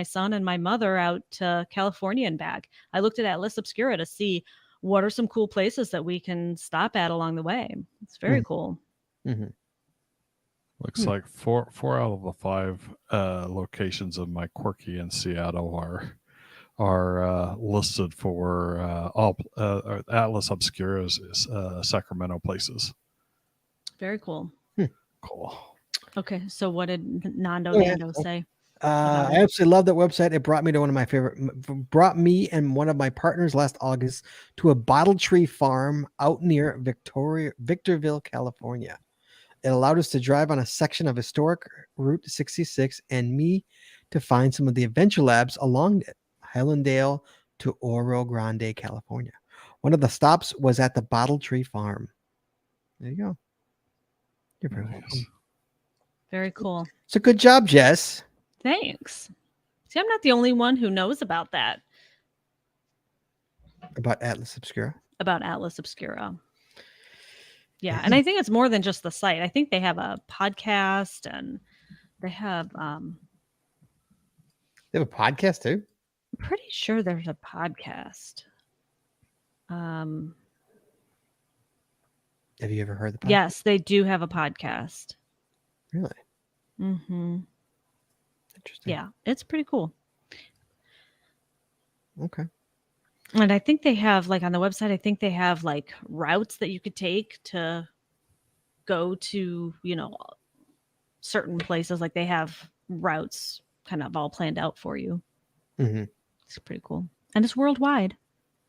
son and my mother out to California and back. I looked at Atlas Obscura to see what are some cool places that we can stop at along the way. It's very cool. Mm-hmm. Looks like four out of the 5 locations of my quirky in Seattle are listed for all Atlas Obscura's Sacramento places. Very cool. Cool. Okay, so what did Nando Oh, yeah. Nando say? I absolutely love that website. It brought me to one of my brought me and one of my partners last August to a bottle tree farm out near Victorville, California. It allowed us to drive on a section of historic Route 66 and me to find some of the adventure labs along it, Highlandale to Oro Grande, California. One of the stops was at the Bottle Tree Farm. There you go. You're very welcome. Very cool. So good job, Jess. Thanks. See, I'm not the only one who knows about that, About Atlas Obscura. about Atlas Obscura. Yeah, and I think it's more than just the site. I think they have a podcast and they have They have a podcast too. I'm pretty sure there's a podcast. Have you ever heard the podcast? Yes, they do have a podcast. Really? Mm-hmm. Interesting. Yeah, it's pretty cool. Okay. And I think they have, like, on the website, I think they have like routes that you could take to go to, certain places. Like they have routes kind of all planned out for you. Mm-hmm. It's pretty cool. And it's worldwide.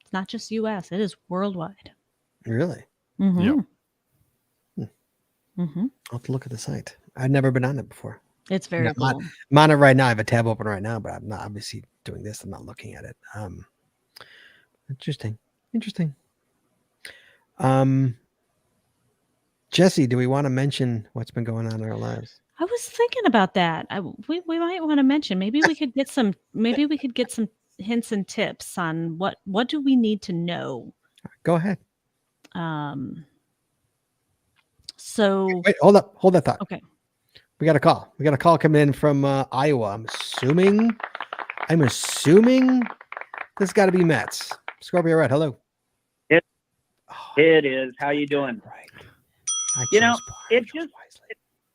It's not just US, it is worldwide. Really? Mm-hmm. Yeah. Mm-hmm. I'll have to look at the site. I've never been on it before. It's very I'm cool. on it right now. I have a tab open right now, but I'm not obviously doing this. I'm not looking at it. Interesting. Jesse, do we want to mention what's been going on in our lives? I was thinking about that. We might want to mention, maybe we could get some hints and tips on what do we need to know. Go ahead. So Wait, hold that thought. Okay. We got a call. We got a call coming in from Iowa. I'm assuming this got to be Mets. Scorpio Red, hello. It is. How you doing? Right.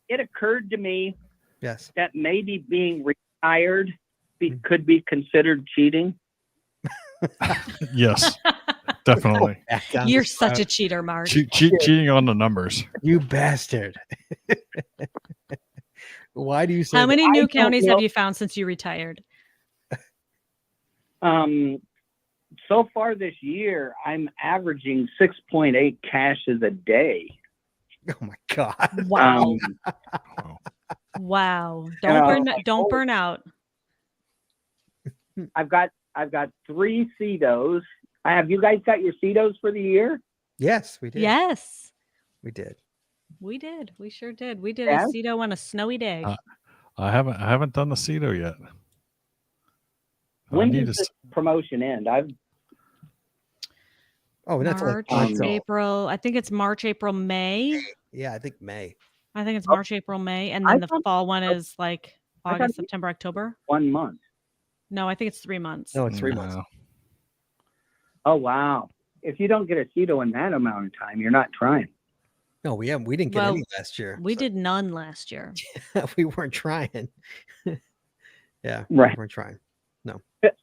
It occurred to me Yes. that maybe being retired could be considered cheating. Yes, definitely. You're such a cheater, Mark. Cheating on the numbers. You bastard. Why do you say How many new don't counties know. have you found since you retired? So far this year, I'm averaging 6.8 caches a day. that? Oh my God. Wow. Wow. Wow. And, Don't burn out. I've got 3 CEDOs. Have you guys got your CEDOs for the year? Yes, we did. Yes. We did. We did. We sure did. We did Yeah? a CEDO on a snowy day. I haven't done the CETO yet. When I need does to this promotion end? Oh, that's March, like April. I think it's March, April, May. Yeah, I think May. I think it's March, April, May. And then the thought- fall one is like I thought August, you- September, October. 1 month. No, I think it's 3 months. No, it's 3 months. No. Oh, wow. If you don't get a CEDO in that amount of time, you're not trying. No, we didn't get Well, any last year. We did none last year. We weren't trying. Yeah, Right. we weren't trying.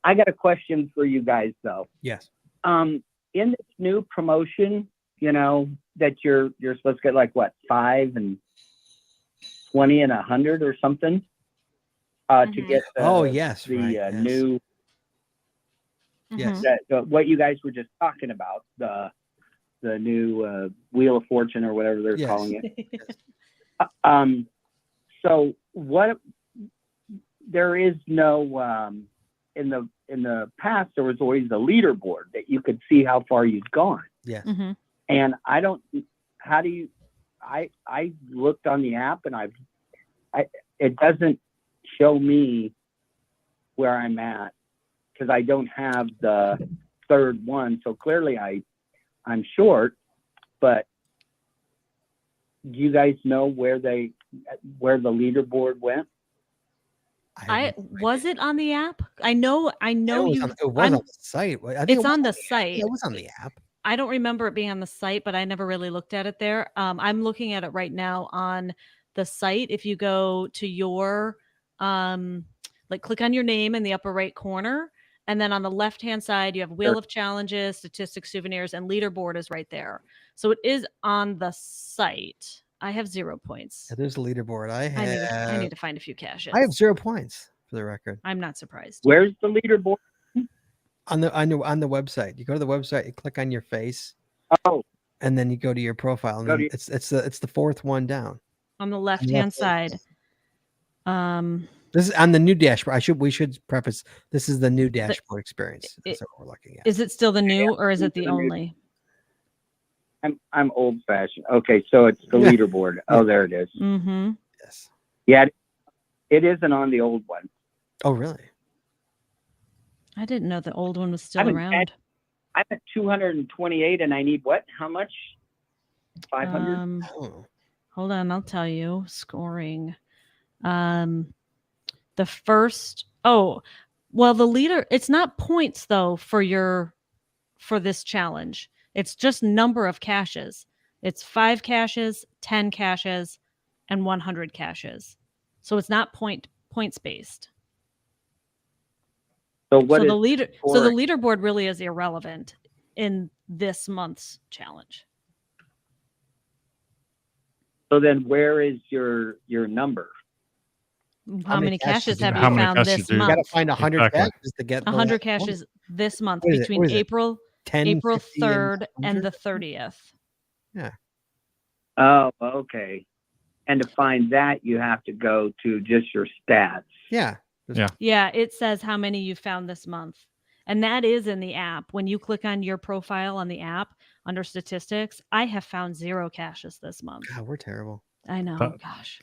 I got a question for you guys, though. Yes. In this new promotion, that you're supposed to get like what, 5 and 20 and 100 or something, to Mhm. get Yes. the right, yes. new Yes. Mhm. what you guys were just talking about, the new Wheel of Fortune or whatever they're Yes. calling it. So what? There is no in the past. There was always a leaderboard that you could see how far you'd gone. Yes. Mhm. And I don't. How do you? I looked on the app and it doesn't show me where I'm at because I don't have the third one. So clearly I'm short. But do you guys know where the leaderboard went? Was it on the app? I know it was, you. on, it was on the site. I think It's it was on the app. site. Yeah, it was on the app. I don't remember it being on the site, but I never really looked at it there. I'm looking at it right now on the site. If you go to your, click on your name in the upper right corner, and then on the left-hand side, you have Wheel of Challenges, Statistics, Souvenirs, and Leaderboard is right there. So it is on the site. I have 0 points. Yeah, there's a leaderboard. I need to find a few caches. I have 0 points for the record. I'm not surprised. Where's the leaderboard? On the website. You go to the website, you click on your face, Oh, and then you go to your profile, and Go then to- it's the fourth one down. On the left-hand side. This is on the new dashboard. We should preface this is the new dashboard experience. That's what we're looking at. Is it still the new or is it the the new. only? I'm old fashioned. Okay, so it's the leaderboard. Oh, there it is. Mm-hmm. Yes. Yeah, it isn't on the old one. Oh, really? I didn't know the old one was still I'm around. I'm at 228, and I need what? How much? 500. Oh. Hold on, I'll tell you. Scoring. The first. Oh, well, the leader. It's not points though for this challenge. It's just number of caches. It's 5 caches, 10 caches, and 100 caches. So it's not points based. So what So is the leader. for- So the leaderboard really is irrelevant in this month's challenge. So then, where is your number? How many caches have you How many found caches this do you- You got to month? find 100 Exactly. caches to get the 100 last one. caches this month What is it? between What is it? April 10, April 50, and 3rd and 100? the 30th. Oh, okay. And to find that, you have to go to just your stats. Yeah. Yeah, it says how many you found this month. And that is in the app. When you click on your profile on the app under statistics, I have found 0 caches this month. God, we're terrible. I know. That- Gosh.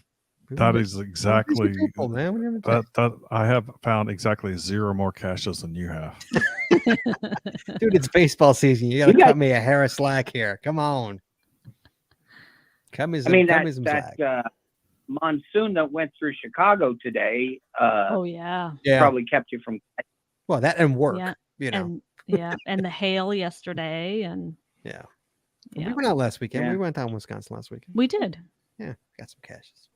That is exactly People, man. What do you have to that I have found exactly 0 more caches than you have. do? Dude, it's baseball season. You got to You got- cut me a hair of slack here. Come on. Cut me some, I mean, cut me some slack. that monsoon that went through Chicago today Oh yeah. Yeah. probably kept you from. Well, that and work. Yeah. You know. And yeah, and the hail yesterday and Yeah. yeah. We went out last weekend. Yeah. We went down Wisconsin last weekend. We did. Yeah. Got some caches.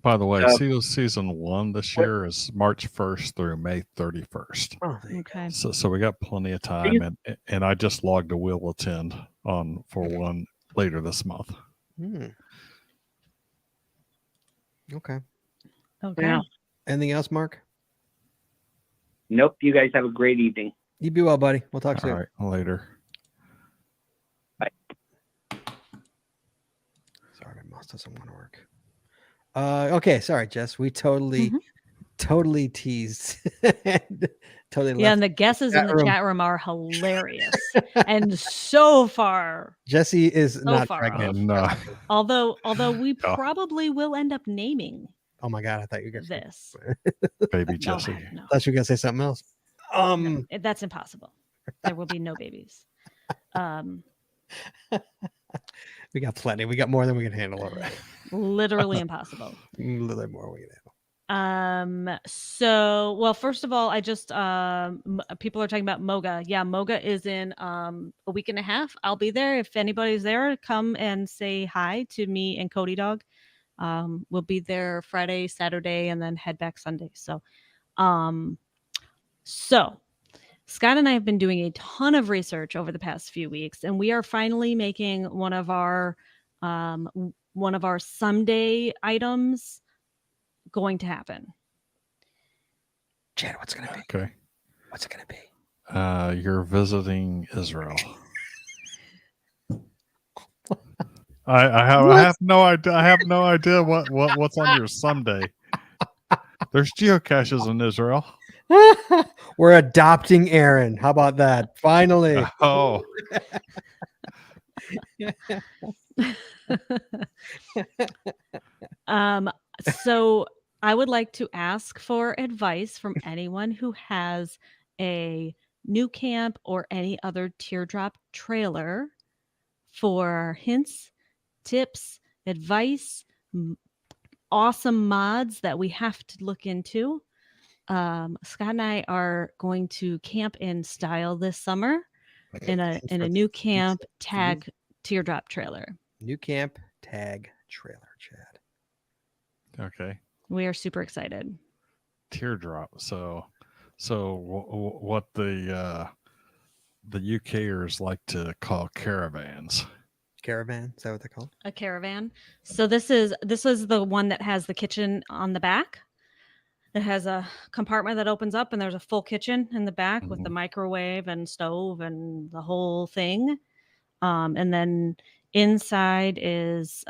By the way, So- Seal Season 1 this year is March 1st through May 31st. Oh, there you Okay. So we got plenty of time, and I just logged a wheel attend on for one later this month. go. Hmm. Okay. Okay. Yeah. Anything else, Mark? Nope. You guys have a great evening. You be well, buddy. We'll talk All soon. right, later. Sorry, my mouse doesn't want to work. Okay, sorry, Jess. We totally teased. Totally Yeah, left. and the guesses in Chat the room. chat room are hilarious. And so far, Jesse is not far pregnant. And although we Yeah. probably will end up naming Oh my god, I thought you were gonna this. baby No, Jesse. no, thought you were gonna say something else. no, that's impossible. There will be no babies. We got plenty. We got more than we can handle already. Literally impossible. A little bit more we can handle. So, well, first of all, I just people are talking about Moga. Yeah, Moga is in a week and a half. I'll be there. If anybody's there, come and say hi to me and Cody Dog. We'll be there Friday, Saturday, and then head back Sunday. So Scott and I have been doing a ton of research over the past few weeks, and we are finally making one of our someday items going to happen. Chad, what's it gonna be? Okay. What's it gonna be? You're visiting Israel. I have no idea. I have no idea what's on your Sunday. There's geocaches in Israel. We're adopting Aaron. How about that? Finally. Oh, So I would like to ask for advice from anyone who has a new camp or any other teardrop trailer for hints tips, advice, awesome mods that we have to look into. Scott and I are going to camp in style this summer in a new camp tag teardrop trailer. New camp tag trailer, Chad. Okay. We are super excited. Teardrop. What the UKers like to call caravans. Caravan, is that what they're called? A caravan. So this is the one that has the kitchen on the back. It has a compartment that opens up, and there's a full kitchen in the back with the microwave and stove and the whole thing. And then inside is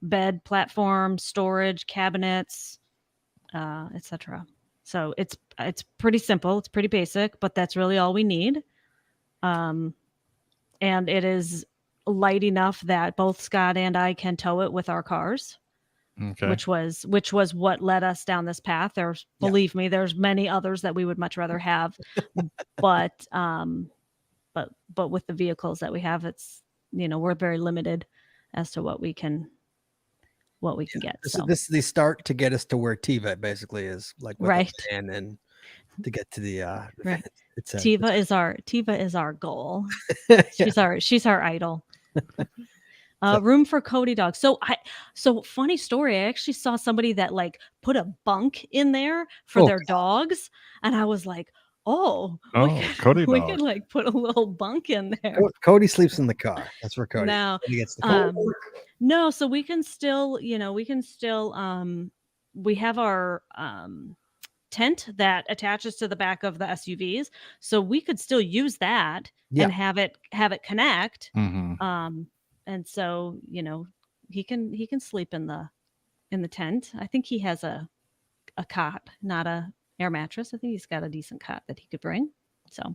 bed, platform, storage, cabinets, etc. So it's pretty simple. It's pretty basic, but that's really all we need. And it is light enough that both Scott and I can tow it with our cars. Okay. Which was what led us down this path. Believe me, there's many others that we would much rather have, but with the vehicles that we have, it's, we're very limited as to what we can get. This is the start to get us to where Tiva basically is, like with right, and then to get to the right. Tiva is our goal. She's our idol. Room for Cody dogs. So funny story. I actually saw somebody that like put a bunk in there for their dogs, and I was like, Cody we dog. could like put a little bunk in there. Cody sleeps in the car. That's where Cody. No, he gets the car. no. So we can still, we have our tent that attaches to the back of the SUVs, so we could still use that and have it connect. Mm-hmm. And so, he can sleep in the tent. I think he has a cot, not a air mattress. I think he's got a decent cot that he could bring. So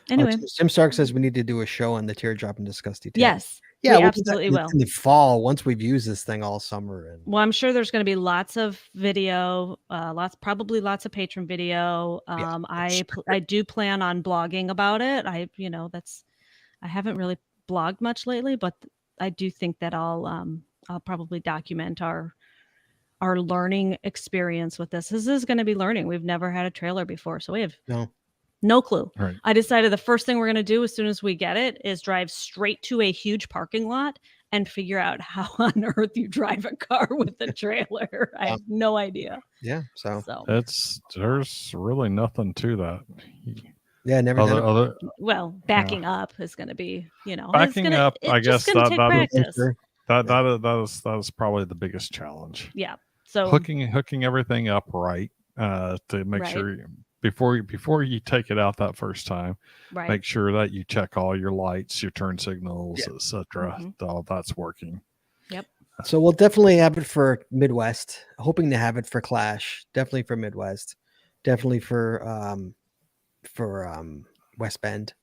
anyway, Jim Stark says we need to do a show on the teardrop and disgusty tag. Yes. Yeah, we absolutely will. In the fall, once we've used this thing all summer. Well, I'm sure there's going to be lots of video, probably lots of patron video. I do plan on blogging about it. I haven't really blogged much lately, but I do think that I'll probably document our learning experience with this. This is going to be learning. We've never had a trailer before, so we have no clue. Right. I decided the first thing we're going to do as soon as we get it is drive straight to a huge parking lot and figure out how on earth you drive a car with a trailer. I have no idea. Yeah. So there's really nothing to that. Yeah, never. Backing up is going to be, backing up. I guess that is probably the biggest challenge. Yeah. So hooking everything up right to make sure before you take it out that first time, make sure that you check all your lights, your turn signals, etc. All that's working. Yep. So we'll definitely have it for Midwest. Hoping to have it for Clash. Definitely for Midwest. Definitely for West Bend.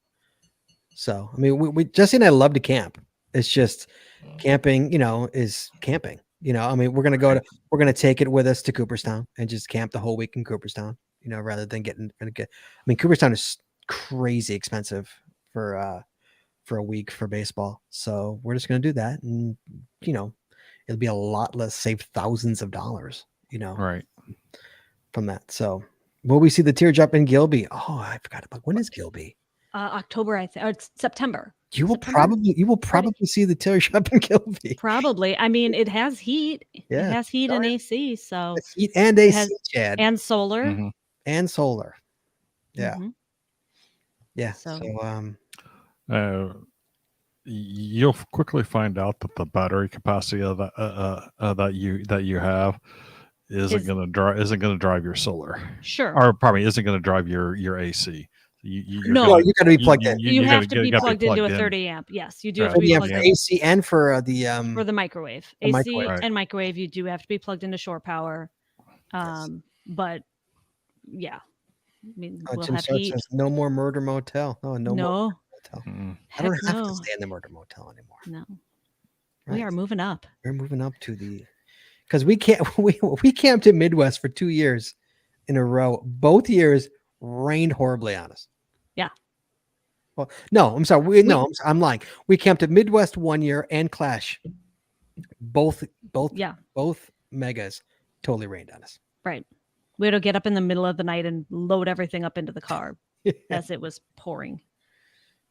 So I mean, we Jesse and I love to camp. It's just camping, is camping. I mean, we're gonna take it with us to Cooperstown and just camp the whole week in Cooperstown. Rather than Cooperstown is crazy expensive for a week for baseball. So we're just gonna do that, and it'll be a lot less, save thousands of dollars. Right. From that. So will we see the teardrop in Gilby? Oh, I forgot about when is Gilby? October, I think, or it's September. You will probably see the teardrop in Gilby. Probably. I mean, it has heat. Yeah. It has heat and AC. So it's heat and AC, Chad. And solar. Mm-hmm. And solar. Yeah. Mm-hmm. Yeah. So you'll quickly find out that the battery capacity of that you have isn't going to drive your solar. Sure. Or probably isn't going to drive your AC. You got to be plugged in. You have to be plugged into a 30 amp. Yes, you do have to be plugged in. AC and for the microwave. And microwave, you do have to be plugged into shore power. But yeah, I mean, we'll have heat. Says, no more murder motel. Oh, no. More motel. Mm-hmm. I don't have to stay in the murder motel anymore. No, we are moving up. We're moving up to because we camped in Midwest for 2 years in a row. Both years rained horribly on us. Yeah. Well, no, I'm sorry. I'm lying. We camped at Midwest one year and Clash. Both Yeah, both megas totally rained on us. right. We had to get up in the middle of the night and load everything up into the car as it was pouring.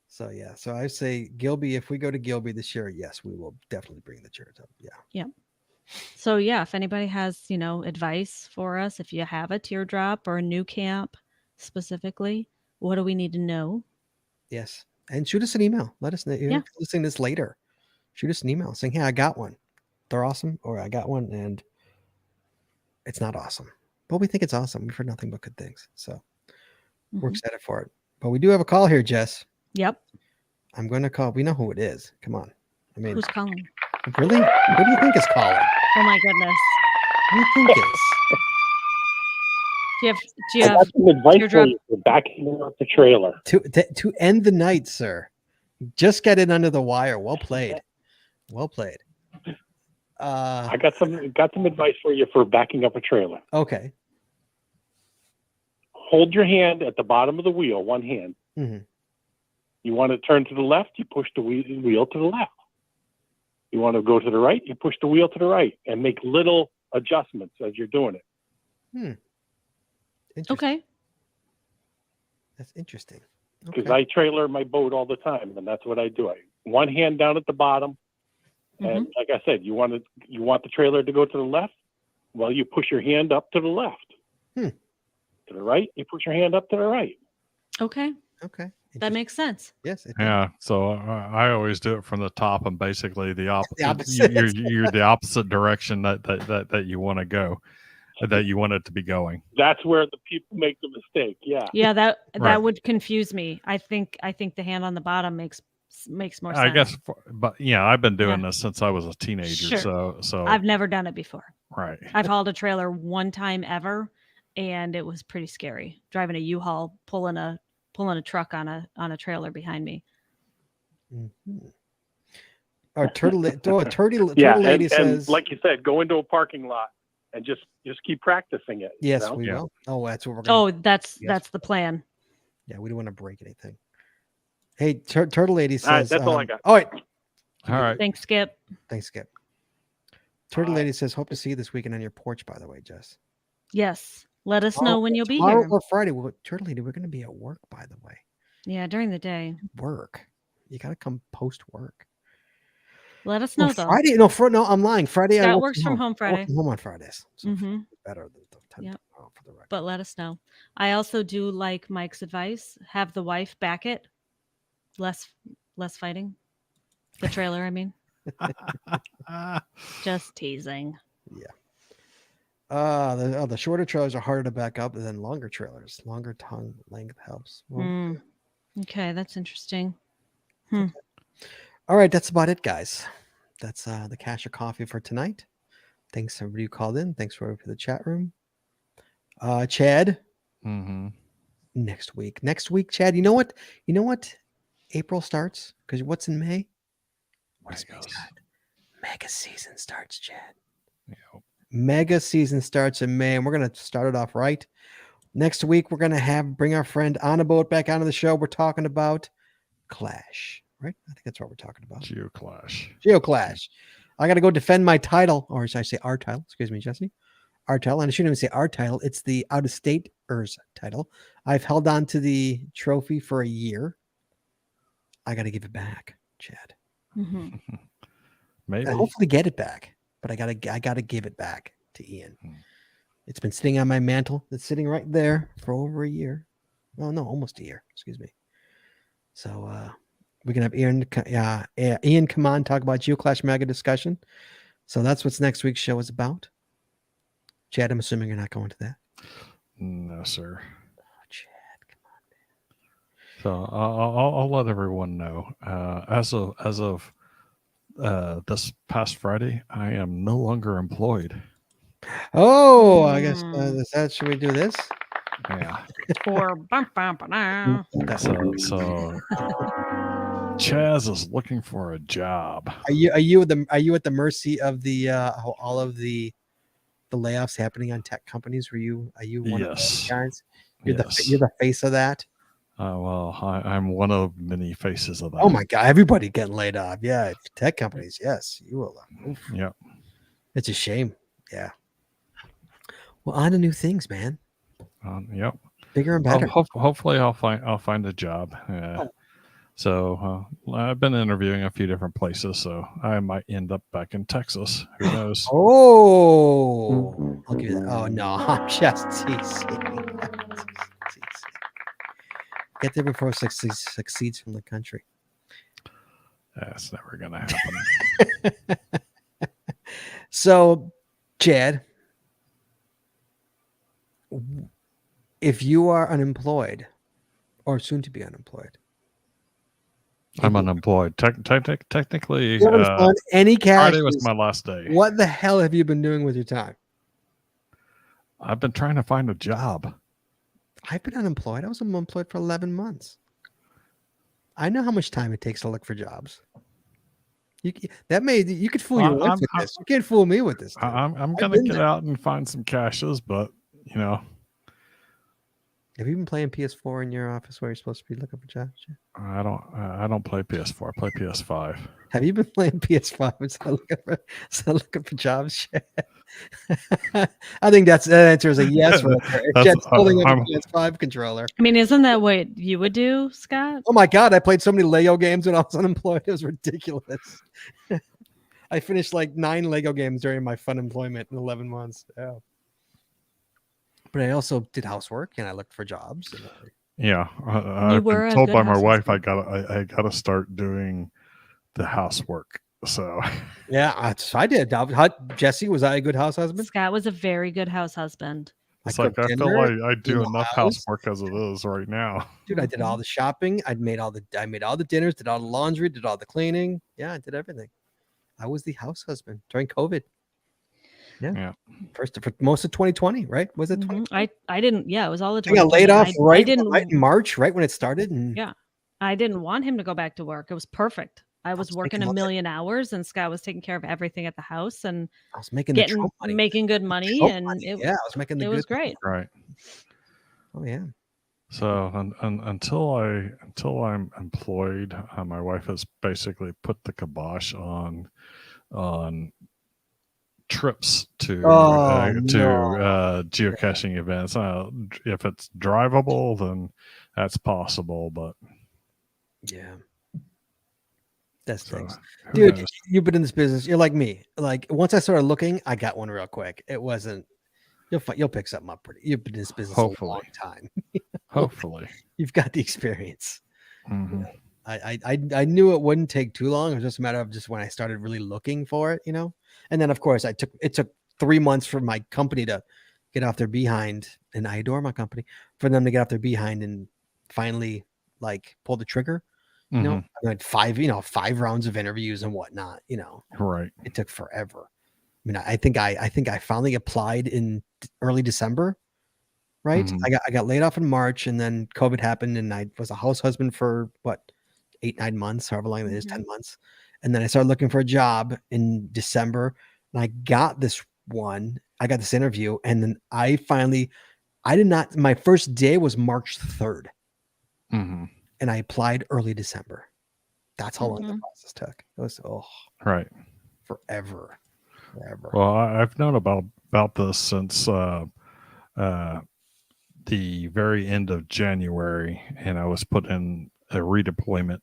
So yeah, so I say Gilby. If we go to Gilby this year, yes, we will definitely bring the chairs up. Yeah. So yeah, if anybody has, advice for us, if you have a teardrop or a new camp specifically, what do we need to know? Yes, and shoot us an email. Let us know. You're Yeah. listening to this later. Shoot us an email saying, "Hey, I got one. They're awesome," or "I got one and it's not awesome." But we think it's awesome. We've heard nothing but good things, so we're Mhm. excited for it. But we do have a call here, Jess. Yep. I'm going to call. We know who it is. Come on. I mean, Who's calling? really? Who do you think is calling? Oh my goodness. Who do you think is? Do you I have got some advice for teardrop? you for backing up the trailer. To end the night, sir? Just get it under the wire. Well played. Well played. I got some advice for you for backing up a trailer. Okay. Hold your hand at the bottom of the wheel, one hand. Mhm. You want to turn to the left, you push the wheel to the left. You want to go to the right, you push the wheel to the right, and make little adjustments as you're doing it. Interesting. Okay. That's interesting. Because Okay. I trailer my boat all the time, and that's what I do. One hand down at the bottom, and like I said, you want the trailer to go to the left. Well, you push your hand up to the left. To the right, you push your hand up to the right. Okay. Okay. That Interesting. makes sense. Yes. It does. Yeah, so I always do it from the top, and basically the opposite. You're the opposite direction that you want to go, that you want it to be going. That's where the people make the mistake. Yeah. Yeah, that Right. would confuse me. I think the hand on the bottom makes more sense. I guess, but yeah, I've been doing this since I was a teenager. Sure. So I've never done it before. right. I've hauled a trailer one time ever, and it was pretty scary. Driving a U-Haul, pulling a truck on a trailer behind me. Mhm. Our turtle Yeah, lady and says, like you said, go into a parking lot and just keep practicing it. "Yes, you know? we Yeah. will." Oh, that's what we're going. Oh, that's Yes. the plan. Yeah, we don't want to break anything. Hey, turtle lady says, All right, that's all I got. All right. All right. Thanks, Skip. Thanks, Skip. Turtle lady says, "Hope to see you this weekend on your porch." By the way, Jess. Yes. Let us know when you'll be Tomorrow here. or Friday. Well, turtle lady, we're going to be at work. By the way, Yeah, during the day. work. You got to come post work. Let us know No, though. Friday. No, I'm lying. Friday, I Scott work works from home I work Friday. from home on Fridays. So Mhm. better than Yep. for the record. But let us know. I also do like Mike's advice. Have the wife back it. Less fighting. The trailer, I mean. Just teasing. The shorter trailers are harder to back up than longer trailers. Longer tongue length helps. Well, Okay, that's interesting. all right, that's about it, guys. That's the Cash or Coffee for tonight. Thanks everybody who called in. Thanks for the chat room. Chad, Mm-hmm. next week, Chad. You know what? April starts because what's in May? What is May start? Mega season starts, Chad. Yeah. Mega season starts in May, and we're gonna start it off right. Next week, we're gonna bring our friend On a Boat back onto the show. We're talking about Clash, right? I think that's what we're talking about. Geoclash. I got to go defend my title, or should I say our title? Excuse me, Jesse. Our title, and I shouldn't even say our title. It's the out of stateers title. I've held on to the trophy for a year. I got to give it back, Chad. Maybe. I hopefully get it back, but I gotta give it back to Ian. It's been sitting on my mantle. It's sitting right there for over a year. Oh no, almost a year. Excuse me. So we can have Ian come on, talk about Geoclash Mega discussion. So that's what next week's show is about. Chad, I'm assuming you're not going to that. No, sir. Oh, Chad, come on, man. So I'll let everyone know. As of this past Friday, I am no longer employed. Oh, I guess should we do this? Yeah. For So Chaz is looking for a job. Are you at the mercy of the all of the layoffs happening on tech companies? Are you one of those guys? You're the face of that. Well, I'm one of many faces of that. Oh my God, everybody getting laid off. Yeah, tech companies. Yes, you will. Oof. Yep. It's a shame. Yeah. Well, on to new things, man. Yep. Bigger and better. Hopefully, I'll find a job. So I've been interviewing a few different places, so I might end up back in Texas. Who knows? Oh, I'll give you that. Oh no, I'm just teasing. Get there before succeeds from the country. That's never gonna happen. So, Chad, if you are unemployed or soon to be unemployed, I'm unemployed. Technically, you haven't done any cash. Friday was my last day. What the hell have you been doing with your time? I've been trying to find a job. I've been unemployed. I was unemployed for 11 months. I know how much time it takes to look for jobs. You could fool your wife with this. You can't fool me with this. I'm gonna get out and find some caches, but have you been playing PS4 in your office where you're supposed to be looking for jobs? I don't play PS4. I play PS5. Have you been playing PS5 instead of looking for jobs? I think that answer is a yes. Right there. Chad's holding up a PS5 controller. I mean, isn't that what you would do, Scott? Oh my God, I played so many Lego games when I was unemployed. It was ridiculous. I finished like 9 Lego games during my fun employment in 11 months. Yeah. But I also did housework and I looked for jobs. Yeah, I've been told by my wife I gotta start doing the housework. So yeah, I did. Jesse, was I a good house husband? Scott was a very good house husband. It's like I feel like I do enough housework as it is right now. Dude, I did all the shopping. I made all the dinners, did all the laundry, did all the cleaning. Yeah, I did everything. I was the house husband during COVID. Yeah. First for most of 2020, right? Was it 2020? I didn't. Yeah, it was all the. I got laid off right in March, right when it started. And yeah, I didn't want him to go back to work. It was perfect. I was working a million hours, and Scott was taking care of everything at the house, and I was making making good money, and I was making it was great. Right. Oh yeah. So until I'm employed, my wife has basically put the kibosh on trips to geocaching events. If it's drivable, then that's possible, but yeah, that's things. Dude, you've been in this business. You're like me. Like once I started looking, I got one real quick. It wasn't. You'll pick something up pretty. You've been in this business a long time. Hopefully, you've got the experience. Mm-hmm. I knew it wouldn't take too long. It was just a matter of just when I started really looking for it, And then of course it took 3 months for my company to get off their behind, and I adore my company, for them to get off their behind and finally like pull the trigger. I had 5 rounds of interviews and whatnot. Right. It took forever. I mean, I think I finally applied in early December. Right. Mm-hmm. I got laid off in March, and then COVID happened, and I was a house husband for 8-9 months, however long it is, 10 months. And then I started looking for a job in December, and I got this one. I got this interview, and then my first day was March 3rd. Mm-hmm. And I applied early December. That's how long the process took. It was right. Forever. Well, I've known about this since the very end of January, and I was put in a redeployment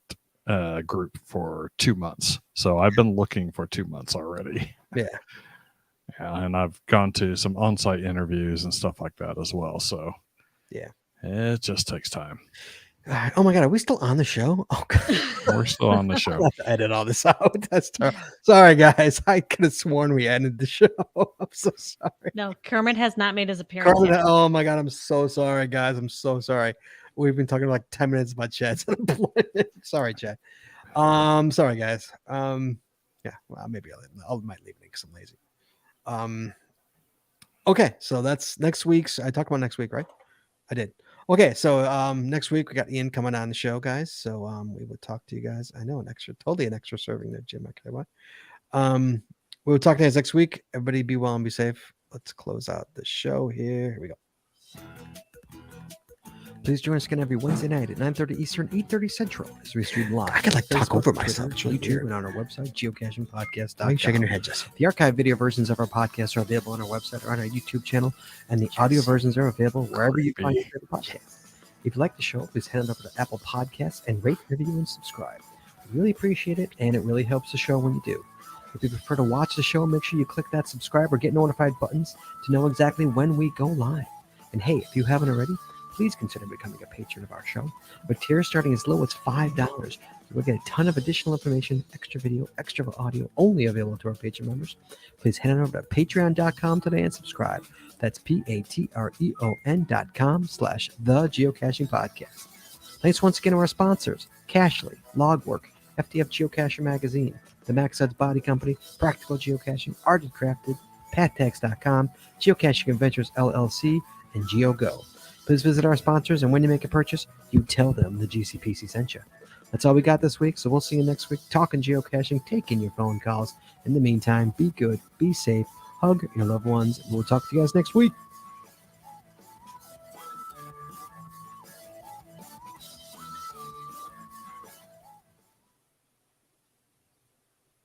group for 2 months. So I've been looking for 2 months already. Yeah. Yeah, and I've gone to some on-site interviews and stuff like that as well. So yeah, it just takes time. Oh my God, are we still on the show? Oh God. We're still on the show. I'll have to edit all this out. That's terrible. Sorry, guys. I could have sworn we ended the show. I'm so sorry. No, Kermit has not made his appearance yet. Oh my God, I'm so sorry, guys. I'm so sorry. We've been talking like 10 minutes about Chad's unemployment. Sorry, Chad. Sorry, guys. Yeah, well, maybe I might leave it because I'm lazy. Okay, so that's next week's. I talked about next week, right? I did. Okay, so next week we got Ian coming on the show, guys. So we will talk to you guys. I know totally an extra serving there, Jim. Okay, what? We will talk to you guys next week. Everybody be well and be safe. Let's close out the show here. Here we go. Please join us again every Wednesday night at 9:30 Eastern, 8:30 Central as we stream live. I could, like, on talk Facebook, over Twitter, myself, YouTube, YouTube. and on our website, geocachingpodcast.com. Why are you shaking your head, Jesse? The archived video versions of our podcasts are available on our website or on our YouTube channel, and the audio versions are available wherever you find your favorite podcasts. If you like the show, please head on over to Apple Podcasts and rate, review, and subscribe. We really appreciate it, and it really helps the show when you do. If you prefer to watch the show, make sure you click that subscribe or get notified buttons to know exactly when we go live. And hey, if you haven't already, please consider becoming a patron of our show. With tiers starting as low as $5, you'll get a ton of additional information, extra video, extra audio, only available to our patron members. Please head on over to patreon.com today and subscribe. That's patreon.com/the Geocaching Podcast. Thanks once again to our sponsors, Cashly, Logwork, FTF Geocacher Magazine, the Max Odds Body Company, Practical Geocaching, Ardent Crafted, PatTags.com, Geocaching Adventures LLC, and GeoGo. Please visit our sponsors, and when you make a purchase, you tell them the GCPC sent you. That's all we got this week, so we'll see you next week talking geocaching, taking your phone calls. In the meantime, be good, be safe, hug your loved ones, and we'll talk to you guys next week.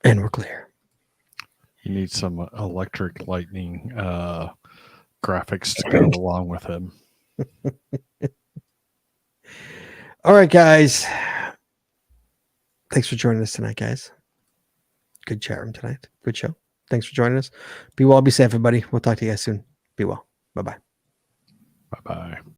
And we're clear. You need some electric lightning graphics to go along with him. All right, guys. Thanks for joining us tonight, guys. Good chat room tonight. Good show. Thanks for joining us. Be well, be safe, everybody. We'll talk to you guys soon. Be well. Bye-bye. Bye-bye.